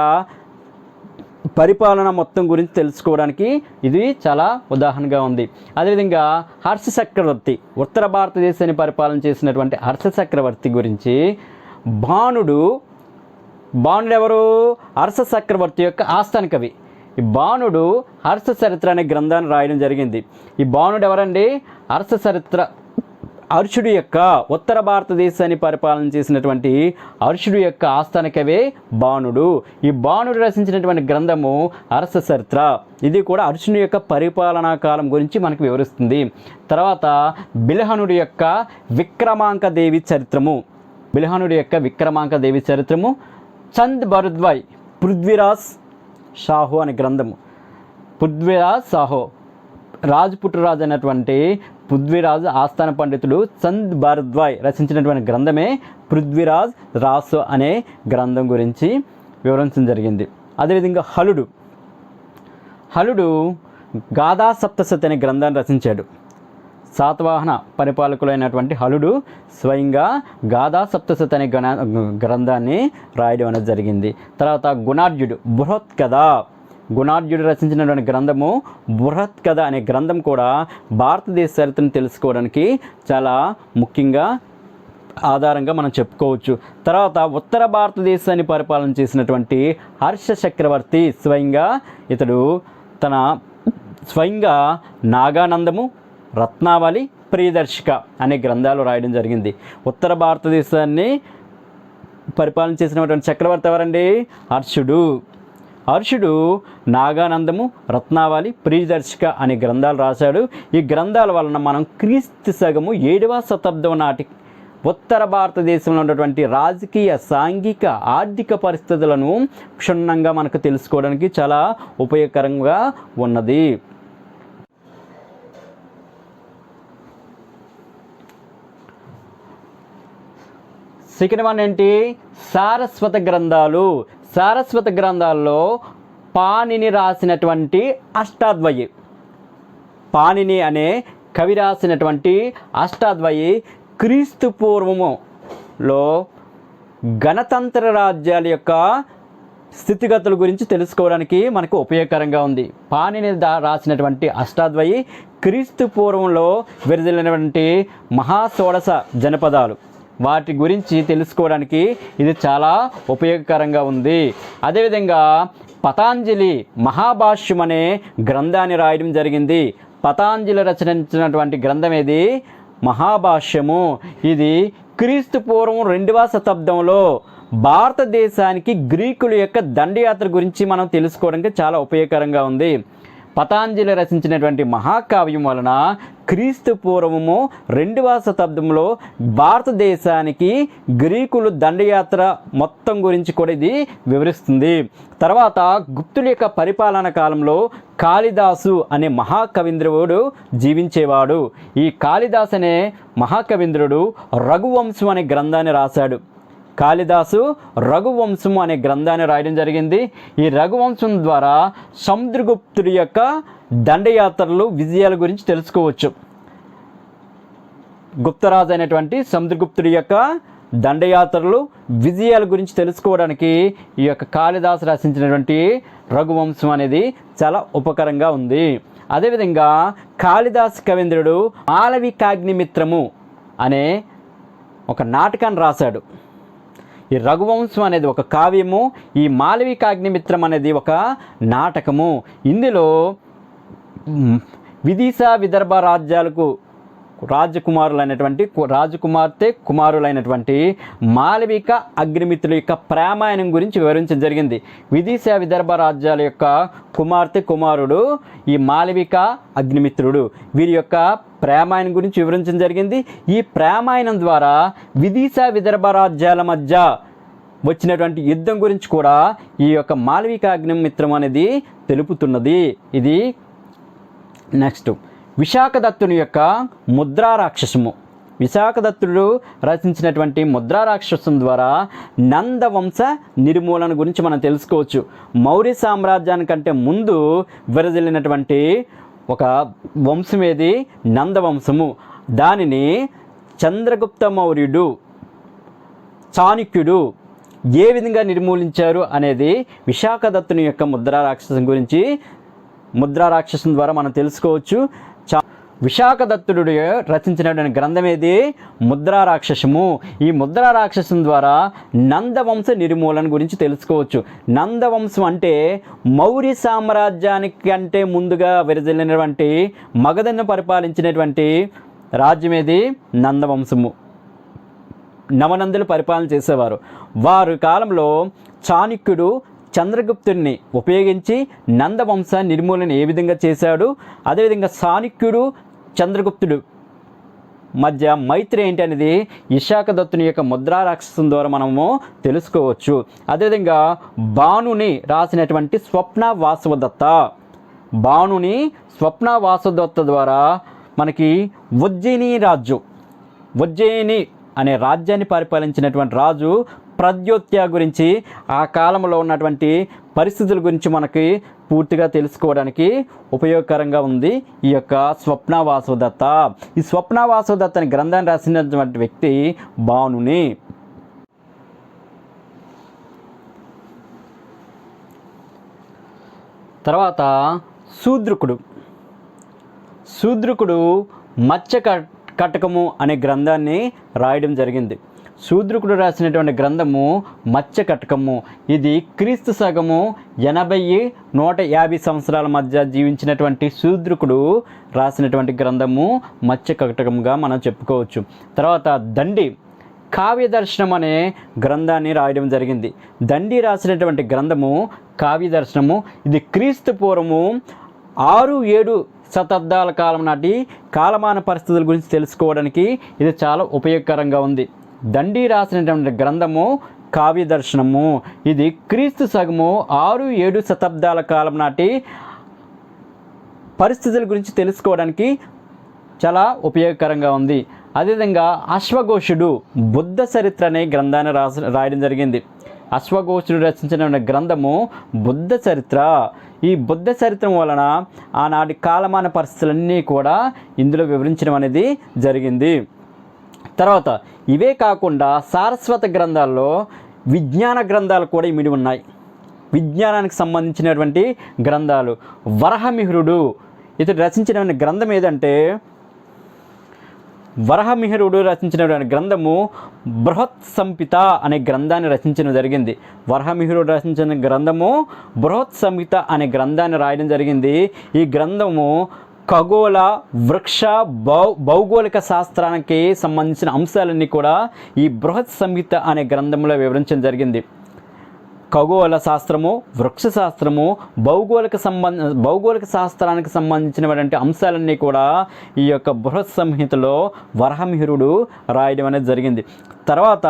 పరిపాలన మొత్తం గురించి తెలుసుకోవడానికి ఇది చాలా ఉదాహరణగా ఉంది. అదేవిధంగా హర్ష చక్రవర్తి, ఉత్తర భారతదేశాన్ని పరిపాలన చేసినటువంటి హర్ష చక్రవర్తి గురించి బాణుడు ఎవరు? హర్ష చక్రవర్తి యొక్క ఆస్థాన కవి. ఈ బాణుడు హర్ష చరిత్ర అనే గ్రంథాన్ని రాయడం జరిగింది. ఈ బాణుడు ఎవరండి? హర్ష చరిత్ర. హర్షుడు యొక్క ఉత్తర భారతదేశాన్ని పరిపాలన చేసినటువంటి హర్షుడు యొక్క ఆస్థాన కవే బాణుడు. ఈ బాణుడు రచించినటువంటి గ్రంథము హర్ష చరిత్ర. ఇది కూడా హర్షుని యొక్క పరిపాలనా కాలం గురించి మనకు వివరిస్తుంది. తర్వాత బిల్హణుడి యొక్క విక్రమాంక దేవి చరిత్రము. బిల్హణుడి యొక్క విక్రమాంక దేవి చరిత్రము. చంద్ భరద్వాయ్ పృథ్వీరాజ్ షాహు అనే గ్రంథము. పృథ్వీరాజ్ షాహు, రాజపుట్రాజు అయినటువంటి పృథ్వీరాజు ఆస్థాన పండితుడు చంద్ భరద్వాయ్ రచించినటువంటి గ్రంథమే పృథ్వీరాజ్ రాసు అనే గ్రంథం గురించి వివరించడం జరిగింది. అదేవిధంగా హలుడు గాథా సప్తశతి అనే గ్రంథాన్ని రచించాడు. శాతవాహన పరిపాలకులైనటువంటి హలుడు స్వయంగా గాథా సప్తశతి అనే గ్రంథాన్ని రాయడం అనేది జరిగింది. తర్వాత గుణాఢ్యుడు బృహత్కథ. గుణాఢ్యుడు రచించినటువంటి గ్రంథము బృహత్కథ అనే గ్రంథం కూడా భారతదేశ చరిత్రను తెలుసుకోవడానికి చాలా ముఖ్యంగా ఆధారంగా మనం చెప్పుకోవచ్చు. తర్వాత ఉత్తర భారతదేశాన్ని పరిపాలన చేసినటువంటి హర్ష చక్రవర్తి స్వయంగా నాగానందము, రత్నావళి, ప్రియదర్శిక అనే గ్రంథాలు రాయడం జరిగింది. ఉత్తర భారతదేశాన్ని పరిపాలన చేసినటువంటి చక్రవర్తి ఎవరండి? హర్షుడు నాగానందము, రత్నావళి, ప్రియదర్శిక అనే గ్రంథాలు రాశాడు. ఈ గ్రంథాల వలన మనం క్రీస్తు శకము 7వ శతాబ్దం నాటి ఉత్తర భారతదేశంలో ఉన్నటువంటి రాజకీయ, సాంఘిక, ఆర్థిక పరిస్థితులను క్షుణ్ణంగా మనకు తెలుసుకోవడానికి చాలా ఉపయోగకరంగా ఉన్నది. సెకండ్ వన్ ఏంటి? సారస్వత గ్రంథాలు. సారస్వత గ్రంథాల్లో పాణిని రాసినటువంటి అష్టాధ్వయి, పాణిని అనే కవి రాసినటువంటి అష్టాధ్వయి క్రీస్తు పూర్వములో గణతంత్ర రాజ్యాల యొక్క స్థితిగతుల గురించి తెలుసుకోవడానికి మనకు ఉపయోగకరంగా ఉంది. పాణిని రాసినటువంటి అష్టాధ్వయి క్రీస్తు పూర్వంలో విరజిల్లినటువంటి మహాషోడశ జనపదాలు, వాటి గురించి తెలుసుకోవడానికి ఇది చాలా ఉపయోగకరంగా ఉంది. అదేవిధంగా పతాంజలి మహాభాష్యం అనే గ్రంథాన్ని రాయడం జరిగింది. పతాంజలి రచించినటువంటి గ్రంథం ఏది? మహాభాష్యము. ఇది క్రీస్తు పూర్వం 2వ శతాబ్దంలో భారతదేశానికి గ్రీకుల యొక్క దండయాత్ర గురించి మనం తెలుసుకోవడానికి చాలా ఉపయోగకరంగా ఉంది. పతాంజలి రచించినటువంటి మహాకావ్యం వలన క్రీస్తు పూర్వము 2వ శతాబ్దంలో భారతదేశానికి గ్రీకులు దండయాత్ర మొత్తం గురించి కూడా ఇది వివరిస్తుంది. తర్వాత గుప్తుల యొక్క పరిపాలన కాలంలో కాళిదాసు అనే మహాకవీంద్రుడు జీవించేవాడు. ఈ కాళిదాసు అనే మహాకవీంద్రుడు రఘువంశం అనే గ్రంథాన్ని రాశాడు. కాళిదాసు రఘువంశం అనే గ్రంథాన్ని రాయడం జరిగింది. ఈ రఘువంశం ద్వారా సముద్రగుప్తుడి యొక్క దండయాత్రలు, విజయాల గురించి తెలుసుకోవచ్చు. గుప్తరాజు అయినటువంటి సముద్రగుప్తుడి యొక్క దండయాత్రలు, విజయాల గురించి తెలుసుకోవడానికి ఈ యొక్క కాళిదాసు రచించినటువంటి రఘువంశం అనేది చాలా ఉపకరంగా ఉంది. అదేవిధంగా కాళిదాసు కవీంద్రుడు మాళవికాగ్నిమిత్రము అనే ఒక నాటకాన్ని రాశాడు. ఈ రఘువంశం అనేది ఒక కావ్యము, ఈ మాళవికాగ్నిమిత్రం అనేది ఒక నాటకము. ఇందులో విదిశా విదర్భ రాజ్యాలకు రాజకుమార్తె కుమారులైనటువంటి మాళవిక అగ్నిమిత్రుల యొక్క ప్రేమాయణం గురించి వివరించడం జరిగింది. విదిశా విదర్భ రాజ్యాల యొక్క కుమారుడు ఈ మాళవిక అగ్నిమిత్రుడు. వీరి యొక్క ప్రేమాయణం గురించి వివరించడం జరిగింది. ఈ ప్రేమాయణం ద్వారా విదిశా విదర్భ రాజ్యాల మధ్య వచ్చినటువంటి యుద్ధం గురించి కూడా ఈ యొక్క మాళవిక అగ్నిమిత్రం అనేది తెలుపుతున్నది. ఇది నెక్స్ట్ విశాఖదత్తుని యొక్క ముద్రా రాక్షసము. విశాఖదత్తుడు రచించినటువంటి ముద్రా రాక్షసం ద్వారా నందవంశ నిర్మూలన గురించి మనం తెలుసుకోవచ్చు. మౌర్య సామ్రాజ్యానికంటే ముందు విరజిల్లినటువంటి ఒక వంశం ఏది? నందవంశము. దానిని చంద్రగుప్త మౌర్యుడు, చాణక్యుడు ఏ విధంగా నిర్మూలించారు అనేది విశాఖదత్తుని యొక్క ముద్రా రాక్షసం ద్వారా మనం తెలుసుకోవచ్చు. విశాఖదత్తుడు రచించినటువంటి గ్రంథం ఏది? ముద్రా రాక్షసము. ఈ ముద్రా రాక్షసం ద్వారా నందవంశ నిర్మూలన గురించి తెలుసుకోవచ్చు. నందవంశం అంటే మౌర్య సామ్రాజ్యానికి అంటే ముందుగా విరజిల్లినటువంటి మగధను పరిపాలించినటువంటి రాజ్యం ఏది? నందవంశము. నవనందులు పరిపాలన చేసేవారు. వారి కాలంలో చాణక్యుడు చంద్రగుప్తుడిని ఉపయోగించి నందవంశ నిర్మూలన ఏ విధంగా చేశాడు, అదేవిధంగా చాణక్యుడు చంద్రగుప్తుడు మధ్య మైత్రి ఏంటి అనేది విశాఖదత్తుని యొక్క ముద్రా రాక్షసం ద్వారా మనము తెలుసుకోవచ్చు. అదేవిధంగా బాణుని రాసినటువంటి స్వప్న వాసుదత్త ద్వారా మనకి ఉజ్జయిని అనే రాజ్యాన్ని పరిపాలించినటువంటి రాజు ప్రద్యోత్య గురించి, ఆ కాలంలో ఉన్నటువంటి పరిస్థితుల గురించి మనకి పూర్తిగా తెలుసుకోవడానికి ఉపయోగకరంగా ఉంది ఈ యొక్క స్వప్న వాసుదత్త. ఈ స్వప్న వాసుదత్త అనే గ్రంథాన్ని రాసినటువంటి వ్యక్తి బాణుని. తర్వాత శూద్రుకుడు మత్స్య కటకము అనే గ్రంథాన్ని రాయడం జరిగింది. శూద్రుకుడు రాసినటువంటి గ్రంథము మత్స్య కటకము. ఇది క్రీస్తు శకము 80-150 సంవత్సరాల మధ్య జీవించినటువంటి శూద్రుకుడు రాసినటువంటి గ్రంథము మత్స్య కటకముగా మనం చెప్పుకోవచ్చు. తర్వాత దండి కావ్య దర్శనం అనే గ్రంథాన్ని రాయడం జరిగింది. దండి రాసినటువంటి గ్రంథము కావ్య దర్శనము. ఇది క్రీస్తు పూర్వము 6-7 శతాబ్దాల కాలం నాటి కాలమాన పరిస్థితుల గురించి తెలుసుకోవడానికి ఇది చాలా ఉపయోగకరంగా ఉంది. దండి రాసినటువంటి గ్రంథము కావ్య దర్శనము. ఇది క్రీస్తు శకము 6-7 శతాబ్దాల కాలం నాటి పరిస్థితుల గురించి తెలుసుకోవడానికి చాలా ఉపయోగకరంగా ఉంది. అదేవిధంగా అశ్వఘోషుడు బుద్ధ చరిత్ర అనే గ్రంథాన్ని రాయడం జరిగింది. అశ్వఘోషుడు రచించిన గ్రంథము బుద్ధ చరిత్ర. ఈ బుద్ధ చరిత్రం వలన ఆనాటి కాలమాన పరిస్థితులన్నీ కూడా ఇందులో వివరించడం అనేది జరిగింది. తర్వాత ఇవే కాకుండా సారస్వత గ్రంథాల్లో విజ్ఞాన గ్రంథాలు కూడా ఇమిడి ఉన్నాయి. విజ్ఞానానికి సంబంధించినటువంటి గ్రంథాలు. వరహమిహిరుడు ఇతడు రచించిన గ్రంథం ఏదంటే, వరహమిహిరుడు రచించినటువంటి గ్రంథము బృహత్ సంహిత అనే గ్రంథాన్ని రచించడం జరిగింది. వరహమిహిరుడు రచించిన గ్రంథము బృహత్ సంహిత అనే గ్రంథాన్ని రాయడం జరిగింది. ఈ గ్రంథము ఖగోళ, వృక్ష, భౌగోళిక శాస్త్రానికి సంబంధించిన అంశాలన్నీ కూడా ఈ బృహత్ సంహిత అనే గ్రంథంలో వివరించడం జరిగింది. ఖగోళ శాస్త్రము, వృక్ష శాస్త్రము, భౌగోళిక శాస్త్రానికి సంబంధించినటువంటి అంశాలన్నీ కూడా ఈ యొక్క బృహత్ సంహితలో వరహమిహిరుడు రాయడం అనేది జరిగింది. తర్వాత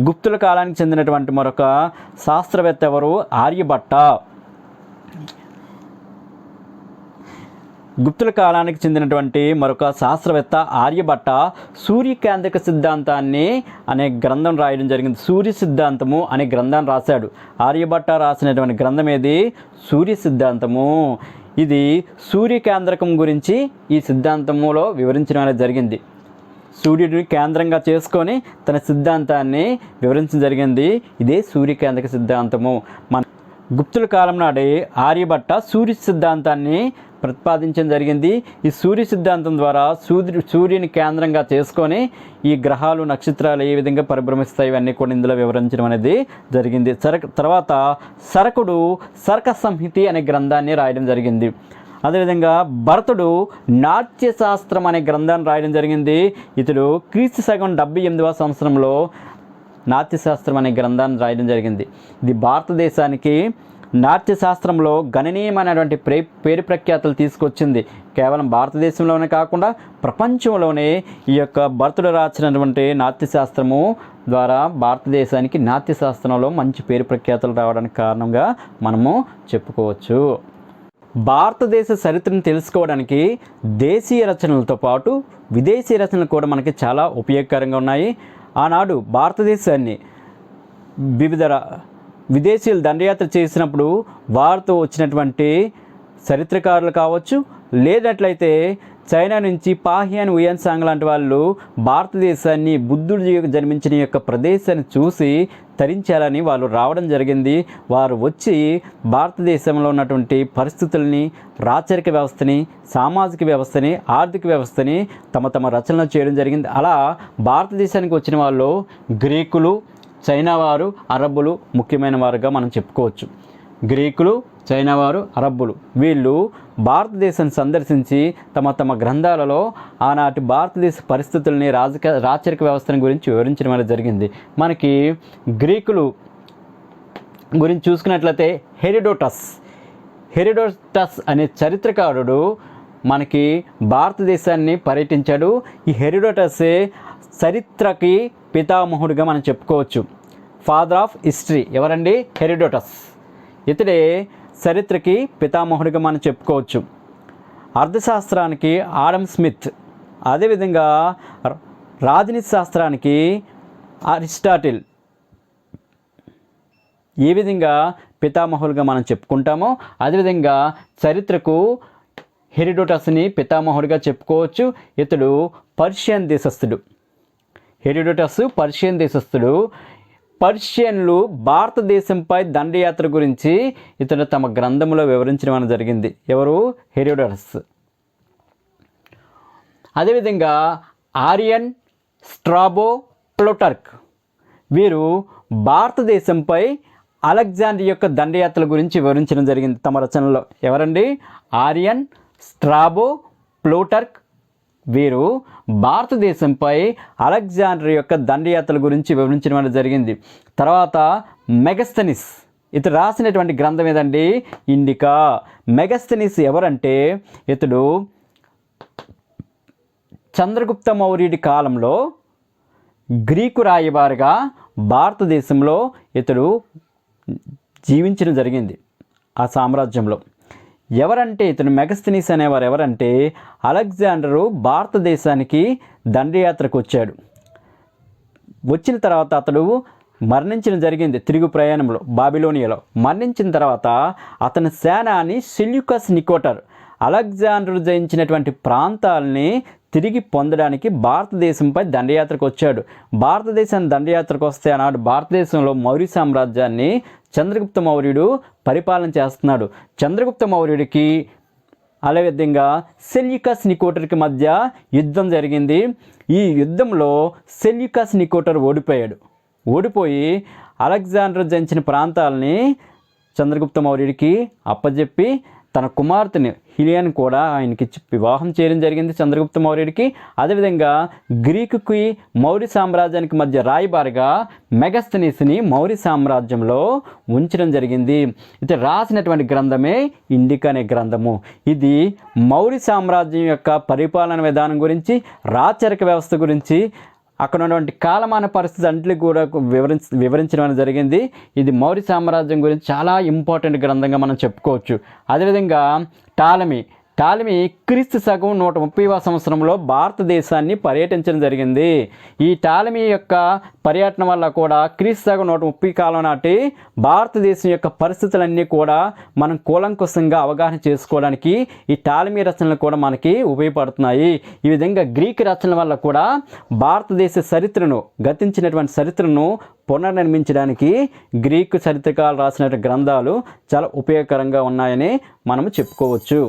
గుప్తుల కాలానికి చెందినటువంటి మరొక శాస్త్రవేత్త ఎవరు? ఆర్యభట్ట. గుప్తుల కాలానికి చెందినటువంటి మరొక శాస్త్రవేత్త ఆర్యభట్ట సూర్యకేంద్రక సిద్ధాంతాన్ని అనే గ్రంథం రాయడం జరిగింది. సూర్య సిద్ధాంతము అనే గ్రంథాన్ని రాశాడు. ఆర్యభట్ట రాసినటువంటి గ్రంథం ఏది? సూర్య సిద్ధాంతము. ఇది సూర్యకేంద్రకం గురించి ఈ సిద్ధాంతములో వివరించడం అనేది జరిగింది. సూర్యుడిని కేంద్రంగా చేసుకొని తన సిద్ధాంతాన్ని వివరించడం జరిగింది. ఇదే సూర్యకేంద్రక సిద్ధాంతము. మన గుప్తుల కాలం నాడే ఆర్యభట్ట సూర్య సిద్ధాంతాన్ని ప్రతిపాదించడం జరిగింది. ఈ సూర్య సిద్ధాంతం ద్వారా సూర్యుని కేంద్రంగా చేసుకొని ఈ గ్రహాలు నక్షత్రాలు ఏ విధంగా పరిభ్రమిస్తాయి ఇవన్నీ కూడా ఇందులో వివరించడం అనేది జరిగింది. తర్వాత సరకుడు సర్క సంహితి అనే గ్రంథాన్ని రాయడం జరిగింది. అదేవిధంగా భరతుడు నాట్యశాస్త్రం అనే గ్రంథాన్ని రాయడం జరిగింది. ఇతడు క్రీస్తు శకం 78వ సంవత్సరంలో నాట్యశాస్త్రం అనే గ్రంథాన్ని రాయడం జరిగింది. ఇది భారతదేశానికి నాట్యశాస్త్రంలో గణనీయమైనటువంటి పేరు ప్రఖ్యాతులు తీసుకొచ్చింది. కేవలం భారతదేశంలోనే కాకుండా ప్రపంచంలోనే ఈ యొక్క భరతుడు రాసినటువంటి నాట్యశాస్త్రము ద్వారా భారతదేశానికి నాట్యశాస్త్రంలో మంచి పేరు ప్రఖ్యాతులు రావడానికి కారణంగా మనము చెప్పుకోవచ్చు. భారతదేశ చరిత్రను తెలుసుకోవడానికి దేశీయ రచనలతో పాటు విదేశీ రచనలు కూడా మనకి చాలా ఉపయోగకరంగా ఉన్నాయి. ఆనాడు భారతదేశాన్ని వివిధ విదేశీయులు దండయాత్ర చేసినప్పుడు వారితో వచ్చినటువంటి చరిత్రకారులు కావచ్చు, లేనట్లయితే చైనా నుంచి పాహియాన్ ఉయాన్సాంగ్ లాంటి వాళ్ళు భారతదేశాన్ని బుద్ధుడు జన్మించిన యొక్క ప్రదేశాన్ని చూసి తరించాలని వాళ్ళు రావడం జరిగింది. వారు వచ్చి భారతదేశంలో ఉన్నటువంటి పరిస్థితుల్ని, రాచరిక వ్యవస్థని, సామాజిక వ్యవస్థని, ఆర్థిక వ్యవస్థని తమ రచనలు చేయడం జరిగింది. అలా భారతదేశానికి వచ్చిన వాళ్ళు గ్రీకులు, చైనా వారు, అరబ్బులు ముఖ్యమైన వారుగా మనం చెప్పుకోవచ్చు. గ్రీకులు, చైనా వారు, అరబ్బులు వీళ్ళు భారతదేశాన్ని సందర్శించి తమ గ్రంథాలలో ఆనాటి భారతదేశ పరిస్థితుల్ని, రాచరిక వ్యవస్థను గురించి వివరించడం అనేది జరిగింది. మనకి గ్రీకులు గురించి చూసుకున్నట్లయితే హెరోడోటస్ అనే చరిత్రకారుడు మనకి భారతదేశాన్ని పర్యటించాడు. ఈ హెరోడోటసే చరిత్రకి పితామహుడిగా మనం చెప్పుకోవచ్చు. ఫాదర్ ఆఫ్ హిస్టరీ ఎవరండి? హెరోడోటస్. ఇతడే చరిత్రకి పితామహుడిగా మనం చెప్పుకోవచ్చు. అర్థశాస్త్రానికి ఆడమ్ స్మిత్, అదేవిధంగా రాజనీతి శాస్త్రానికి అరిస్టాటిల్ ఏ విధంగా పితామహులుగా మనం చెప్పుకుంటామో అదేవిధంగా చరిత్రకు హెరోడోటస్ని పితామహుడిగా చెప్పుకోవచ్చు. ఇతడు పర్షియన్ దేశస్థుడు. హెరోడోటస్ పర్షియన్ దేశస్థుడు. పర్షియన్లు భారతదేశంపై దండయాత్ర గురించి ఇతడు తమ గ్రంథంలో వివరించడం జరిగింది. ఎవరు? హెరోడోటస్. అదేవిధంగా ఆరియన్, స్ట్రాబో, ప్లూటార్క్ వీరు భారతదేశంపై అలెగ్జాండర్ యొక్క దండయాత్రల గురించి వివరించడం జరిగింది తమ రచనలో. ఎవరండి? ఆరియన్, స్ట్రాబో, ప్లూటార్క్ వీరు భారతదేశంపై అలెగ్జాండర్ యొక్క దండయాత్రల గురించి వివరించడం జరిగింది. తర్వాత మెగస్తనీస్, ఇతడు రాసినటువంటి గ్రంథం ఏదండి? ఇండికా. మెగస్తనీస్ ఎవరంటే ఇతడు చంద్రగుప్త మౌర్యుడి కాలంలో గ్రీకు రాయబారిగా భారతదేశంలో ఇతడు జీవించడం జరిగింది ఆ సామ్రాజ్యంలో. ఎవరంటే ఇతను మెగస్తనీస్ అనేవారు ఎవరంటే అలెగ్జాండరు భారతదేశానికి దండయాత్రకు వచ్చాడు. వచ్చిన తర్వాత అతడు మరణించడం జరిగింది తిరుగు ప్రయాణంలో బాబిలోనియాలో. మరణించిన తర్వాత అతని సేనాని సెల్యూకస్ నికోటర్ అలెగ్జాండర్ జయించినటువంటి ప్రాంతాలని తిరిగి పొందడానికి భారతదేశంపై దండయాత్రకు వచ్చాడు. భారతదేశాన్ని దండయాత్రకు వస్తే ఆనాడు భారతదేశంలో మౌర్య సామ్రాజ్యాన్ని చంద్రగుప్త మౌర్యుడు పరిపాలన చేస్తున్నాడు. చంద్రగుప్త మౌర్యుడికి అదేవిధంగా సెల్యూకస్ నికోటర్కి మధ్య యుద్ధం జరిగింది. ఈ యుద్ధంలో సెల్యూకస్ నికోటర్ ఓడిపోయి అలెగ్జాండర్ జయించిన ప్రాంతాలని చంద్రగుప్త మౌర్యుడికి అప్పజెప్పి తన కుమార్తెని హిలియాని కూడా ఆయనకి వివాహం చేయడం జరిగింది చంద్రగుప్త మౌర్యుడికి. అదేవిధంగా గ్రీకుకి మౌర్య సామ్రాజ్యానికి మధ్య రాయబారిగా మెగస్తనీస్ని మౌర్య సామ్రాజ్యంలో ఉంచడం జరిగింది. ఇది రాసినటువంటి గ్రంథమే ఇండికా అనే గ్రంథము. ఇది మౌర్య సామ్రాజ్యం యొక్క పరిపాలన విధానం గురించి, రాచరిక వ్యవస్థ గురించి, అక్కడ ఉన్నటువంటి కాలమాన పరిస్థితి అన్నింటినీ కూడా వివరించడం జరిగింది. ఇది మౌర్య సామ్రాజ్యం గురించి చాలా ఇంపార్టెంట్ గ్రంథంగా మనం చెప్పుకోవచ్చు. అదేవిధంగా టాలమీ క్రీస్తు శకం 130వ సంవత్సరంలో భారతదేశాన్ని పర్యటించడం జరిగింది. ఈ టాలమీ యొక్క పర్యటన వల్ల కూడా క్రీస్తు శకం 130 కాలం నాటి భారతదేశం యొక్క పరిస్థితులన్నీ కూడా మనం కూలంకుషంగా అవగాహన చేసుకోవడానికి ఈ టాలమీ రచనలు కూడా మనకి ఉపయోగపడుతున్నాయి. ఈ విధంగా గ్రీక్ రచనల వల్ల కూడా భారతదేశ చరిత్రను, గతించినటువంటి చరిత్రను పునర్నిర్మించడానికి గ్రీకు చరిత్రకారులు రాసిన గ్రంథాలు చాలా ఉపయోగకరంగా ఉన్నాయని మనము చెప్పుకోవచ్చు.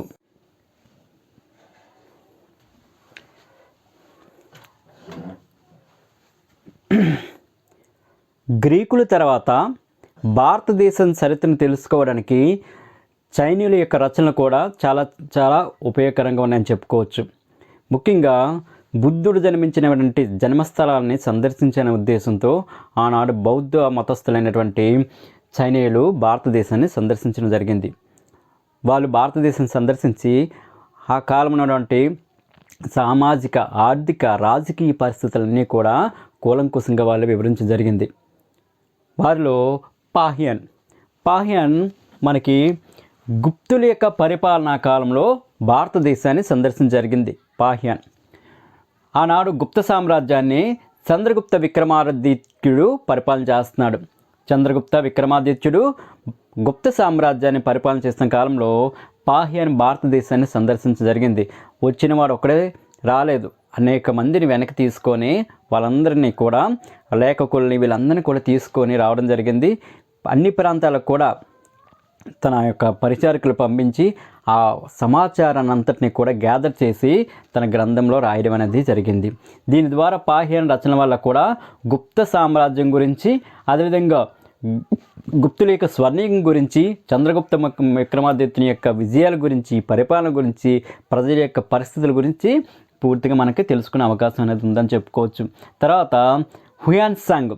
గ్రీకుల తర్వాత భారతదేశం చరిత్రను తెలుసుకోవడానికి చైనీయుల యొక్క రచనలు కూడా చాలా చాలా ఉపయోగకరంగా ఉన్నాయని చెప్పుకోవచ్చు. ముఖ్యంగా బుద్ధుడు జన్మించినటువంటి జన్మస్థలాన్ని సందర్శించిన ఉద్దేశంతో ఆనాడు బౌద్ధ మతస్థులైనటువంటి చైనీయులు భారతదేశాన్ని సందర్శించడం జరిగింది. వాళ్ళు భారతదేశం సందర్శించి ఆ కాలంలో ఉన్నటువంటి సామాజిక, ఆర్థిక, రాజకీయ పరిస్థితులన్నీ కూడా కూలంకుషంగా వాళ్ళు వివరించడం జరిగింది. వారిలో పాహియన్ మనకి గుప్తుల యొక్క పరిపాలనా కాలంలో భారతదేశాన్ని సందర్శించడం జరిగింది. పాహియన్ ఆనాడు గుప్త సామ్రాజ్యాన్ని చంద్రగుప్త విక్రమాదిత్యుడు పరిపాలన చేస్తున్నాడు. చంద్రగుప్త విక్రమాదిత్యుడు గుప్త సామ్రాజ్యాన్ని పరిపాలన చేస్తున్న కాలంలో పాహియన్ భారతదేశాన్ని సందర్శించడం జరిగింది. వచ్చిన వాడు ఒక్కడే రాలేదు, అనేక మందిని వెనక్కి తీసుకొని వాళ్ళందరినీ కూడా, లేఖకుల్ని వీళ్ళందరినీ కూడా తీసుకొని రావడం జరిగింది. అన్ని ప్రాంతాలకు కూడా తన యొక్క పరిచారకులు పంపించి ఆ సమాచారాన్ని అంతటిని కూడా గ్యాదర్ చేసి తన గ్రంథంలో రాయడం అనేది జరిగింది. దీని ద్వారా పాహియన్ రచన వల్ల కూడా గుప్త సామ్రాజ్యం గురించి, అదేవిధంగా గుప్తుల యొక్క స్వర్ణయుగం గురించి, చంద్రగుప్త విక్రమాదిత్యుని యొక్క విజయాల గురించి, పరిపాలన గురించి, ప్రజల యొక్క పరిస్థితుల గురించి పూర్తిగా మనకి తెలుసుకునే అవకాశం అనేది ఉందని చెప్పుకోవచ్చు. తర్వాత హుయాన్ సాంగ్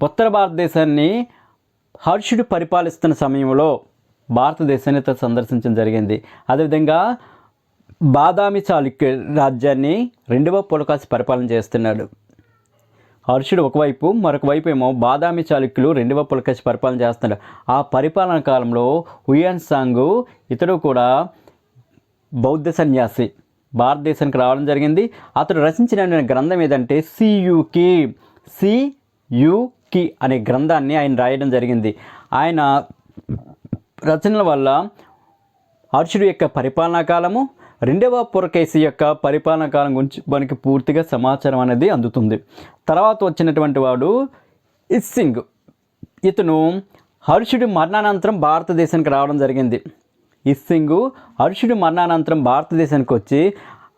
ఉత్తర భారతదేశాన్ని హర్షుడు పరిపాలిస్తున్న సమయంలో భారతదేశాన్ని సందర్శించడం జరిగింది. అదేవిధంగా బాదామి చాళుక్య రాజ్యాన్ని 2వ పులకేశి పరిపాలన చేస్తున్నాడు. హర్షుడు ఒకవైపు, మరొక వైపు ఏమో బాదామి చాళుక్యులు 2వ పులకేశి పరిపాలన చేస్తున్నాడు. ఆ పరిపాలన కాలంలో హుయాన్ సాంగ్ ఇతడు కూడా బౌద్ధ సన్యాసి భారతదేశానికి రావడం జరిగింది. అతడు రచించిన గ్రంథం ఏదంటే సియుకి అనే గ్రంథాన్ని ఆయన రాయడం జరిగింది. ఆయన రచనల వల్ల హర్షుడు యొక్క పరిపాలనా కాలము, 2వ పులకేశి యొక్క పరిపాలనా కాలం గురించి మనకి పూర్తిగా సమాచారం అనేది అందుతుంది. తర్వాత వచ్చినటువంటి వాడు ఇస్సింగ్. ఇతను హర్షుడి మరణానంతరం భారతదేశానికి రావడం జరిగింది. ఇస్సింగ్ హర్షుడి మరణానంతరం భారతదేశానికి వచ్చి,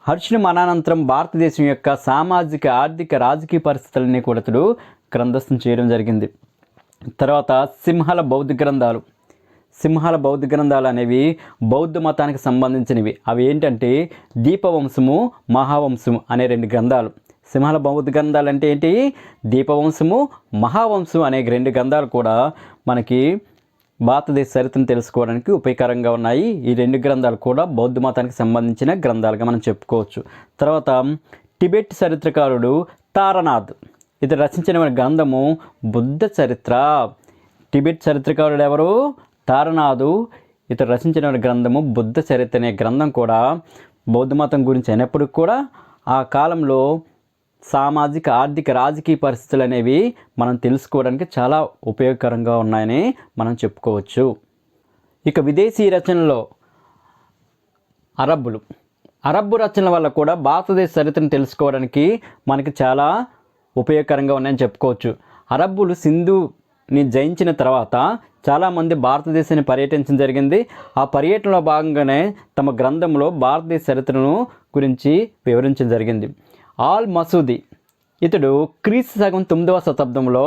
హర్షుడి మరణానంతరం భారతదేశం యొక్క సామాజిక, ఆర్థిక, రాజకీయ పరిస్థితులన్నీ కూడా అతడు గ్రంథస్థం చేయడం జరిగింది. తర్వాత సింహళ బౌద్ధ గ్రంథాలు అనేవి బౌద్ధ మతానికి సంబంధించినవి. అవి ఏంటంటే దీపవంశము, మహావంశము అనే 2 గ్రంథాలు. సింహళ బౌద్ధ గ్రంథాలు అంటే ఏంటి? దీపవంశము, మహావంశం అనే 2 గ్రంథాలు కూడా మనకి భారతదేశ చరిత్రను తెలుసుకోవడానికి ఉపయోగకరంగా ఉన్నాయి. ఈ 2 గ్రంథాలు కూడా బౌద్ధ మతానికి సంబంధించిన గ్రంథాలుగా మనం చెప్పుకోవచ్చు. తర్వాత టిబెట్ చరిత్రకారుడు తారనాథ్, ఇతడు రచించిన గ్రంథము బుద్ధ చరిత్ర. టిబెట్ చరిత్రకారుడు ఎవరు? తారనాథు. ఇతడు రచించిన గ్రంథము బుద్ధ చరిత్ర అనే గ్రంథం కూడా బౌద్ధ మతం గురించి అయినప్పటికీ కూడా ఆ కాలంలో సామాజిక, ఆర్థిక, రాజకీయ పరిస్థితులు అనేవి మనం తెలుసుకోవడానికి చాలా ఉపయోగకరంగా ఉన్నాయని మనం చెప్పుకోవచ్చు. ఇక విదేశీ రచనలో అరబ్బు రచనల వల్ల కూడా భారతదేశ చరిత్రను తెలుసుకోవడానికి మనకి చాలా ఉపయోగకరంగా ఉన్నాయని చెప్పుకోవచ్చు. అరబ్బులు సింధుని జయించిన తర్వాత చాలామంది భారతదేశాన్ని పర్యటించడం జరిగింది. ఆ పర్యటనలో భాగంగానే తమ గ్రంథంలో భారతదేశ చరిత్రను గురించి వివరించడం జరిగింది. ఆల్ మసూది ఇతడు క్రీస్తు శకం 9వ శతాబ్దంలో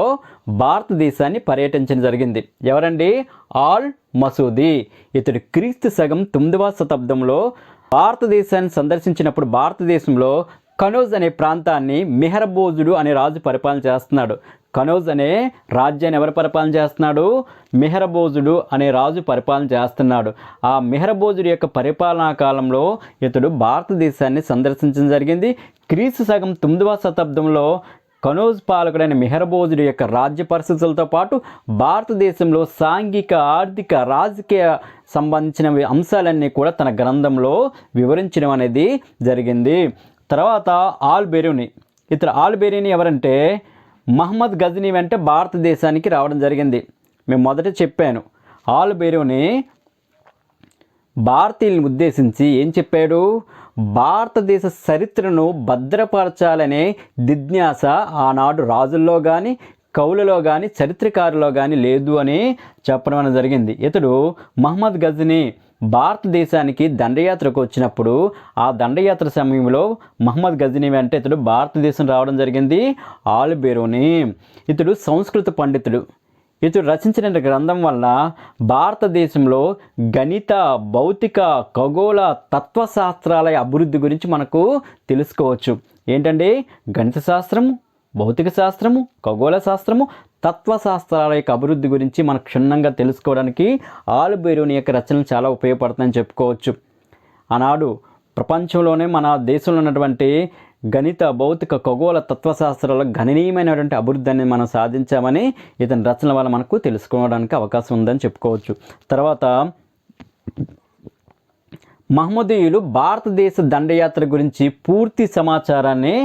భారతదేశాన్ని పర్యటించడం జరిగింది. ఎవరండి? ఆల్ మసూది. ఇతడు క్రీస్తు శకం 9వ శతాబ్దంలో భారతదేశాన్ని సందర్శించినప్పుడు భారతదేశంలో కనౌజ్ అనే ప్రాంతాన్ని మెహరబోజుడు అనే రాజు పరిపాలన చేస్తున్నాడు. కనౌజ్ అనే రాజ్యాన్ని ఎవరు పరిపాలన చేస్తున్నాడు? మెహరబోజుడు అనే రాజు పరిపాలన చేస్తున్నాడు. ఆ మెహరబోజుడు యొక్క పరిపాలనా కాలంలో ఇతడు భారతదేశాన్ని సందర్శించడం జరిగింది. క్రీస్తు శకం 9వ శతాబ్దంలో కనౌజ్ పాలకుడైన మెహర్బోజుడి యొక్క రాజ్య పరిస్థితులతో పాటు భారతదేశంలో సాంఘిక, ఆర్థిక, రాజకీయ సంబంధించిన అంశాలన్నీ కూడా తన గ్రంథంలో వివరించడం అనేది జరిగింది. తర్వాత ఆల్ బెరూని. ఇతర ఆల్ బెరూని ఎవరంటే మహమ్మద్ గజనీ వెంట భారతదేశానికి రావడం జరిగింది. మేము మొదట చెప్పాను, ఆల్ బెరూని భారతీయులను ఉద్దేశించి ఏం చెప్పాడు? భారతదేశ చరిత్రను భద్రపరచాలనే జిజ్ఞాస ఆనాడు రాజుల్లో కానీ, కవులలో కానీ, చరిత్రకారులో కానీ లేదు అని చెప్పడం అనేది జరిగింది. ఇతడు మహమ్మద్ గజనీ భారతదేశానికి దండయాత్రకు వచ్చినప్పుడు ఆ దండయాత్ర సమయంలో మహమ్మద్ గజనీ వెంట ఇతడు భారతదేశం రావడం జరిగింది. ఆల్ బెరూని ఇతడు సంస్కృత పండితుడు. ఇతడు రచించిన గ్రంథం వల్ల భారతదేశంలో గణిత, భౌతిక, ఖగోళ, తత్వశాస్త్రాల అభివృద్ధి గురించి మనకు తెలుసుకోవచ్చు. ఏంటంటే గణిత శాస్త్రము, భౌతిక శాస్త్రము, ఖగోళ శాస్త్రము, తత్వశాస్త్రాల యొక్క అభివృద్ధి గురించి మనకు క్షుణ్ణంగా తెలుసుకోవడానికి ఆల్ బెరూని యొక్క రచనలు చాలా ఉపయోగపడుతుందని చెప్పుకోవచ్చు. ఆనాడు ప్రపంచంలోనే మన దేశంలో ఉన్నటువంటి గణిత, భౌతిక, ఖగోళ, తత్వశాస్త్రాల్లో గణనీయమైనటువంటి అభివృద్ధిని మనం సాధించామని ఇతని రచనల వల్ల మనకు తెలుసుకోవడానికి అవకాశం ఉందని చెప్పుకోవచ్చు. తర్వాత మహమ్మదీయులు భారతదేశ దండయాత్ర గురించి పూర్తి సమాచారాన్ని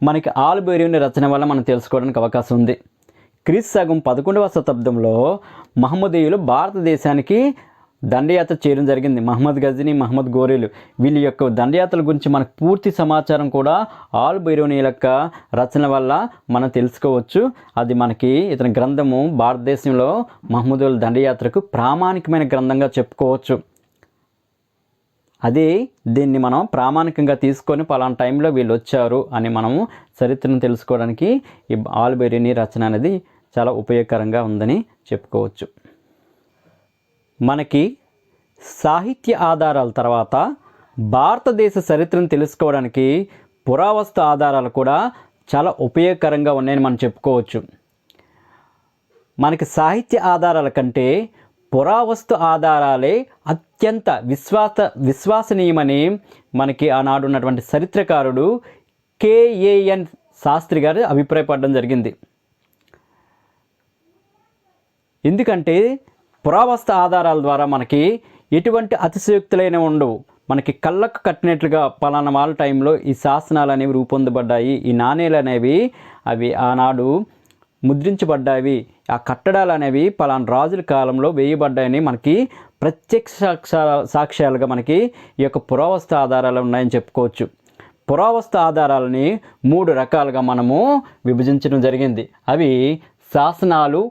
మనకి ఆల్ బెరూని రచన వల్ల మనం తెలుసుకోవడానికి అవకాశం ఉంది. క్రీస్తు శకం 11వ శతాబ్దంలో మహమ్మదీయులు భారతదేశానికి దండయాత్ర చేయడం జరిగింది. మహమ్మద్ గజనీ, మహమ్మద్ గోరీలు వీళ్ళ యొక్క దండయాత్రల గురించి మనకు పూర్తి సమాచారం కూడా ఆల్ బెరూని యొక్క రచన వల్ల మనం తెలుసుకోవచ్చు. అది మనకి ఇతని గ్రంథము భారతదేశంలో మహమ్మదీయుల దండయాత్రకు ప్రామాణికమైన గ్రంథంగా చెప్పుకోవచ్చు. అదే దీన్ని మనం ప్రామాణికంగా తీసుకొని పలానా టైంలో వీళ్ళు వచ్చారు అని మనము చరిత్రను తెలుసుకోవడానికి ఈ ఆల్ బెరూని రచన అనేది చాలా ఉపయోగకరంగా ఉందని చెప్పుకోవచ్చు. మనకి సాహిత్య ఆధారాల తర్వాత భారతదేశ చరిత్రను తెలుసుకోవడానికి పురావస్తు ఆధారాలు కూడా చాలా ఉపయోగకరంగా ఉన్నాయని మనం చెప్పుకోవచ్చు. మనకి సాహిత్య ఆధారాల కంటే పురావస్తు ఆధారాలే అత్యంత విశ్వసనీయమని మనకి ఆనాడు ఉన్నటువంటి చరిత్రకారుడు KAN శాస్త్రి గారు అభిప్రాయపడడం జరిగింది. ఎందుకంటే పురావస్తు ఆధారాల ద్వారా మనకి ఎటువంటి అతిశయోక్తులైన ఉండవు. మనకి కళ్ళకు కట్టినట్లుగా పలానా వాళ్ళ టైంలో ఈ శాసనాలు అనేవి రూపొందబడ్డాయి, ఈ నాణేలు అనేవి అవి ఆనాడు ముద్రించబడ్డాయి, ఆ కట్టడాలు అనేవి పలానా రాజుల కాలంలో వేయబడ్డాయని మనకి ప్రత్యక్ష సాక్ష్యాలుగా మనకి ఈ యొక్క పురావస్తు ఆధారాలు ఉన్నాయని చెప్పుకోవచ్చు. పురావస్తు ఆధారాలని 3 రకాలుగా మనము విభజించడం జరిగింది. అవి శాసనాలు,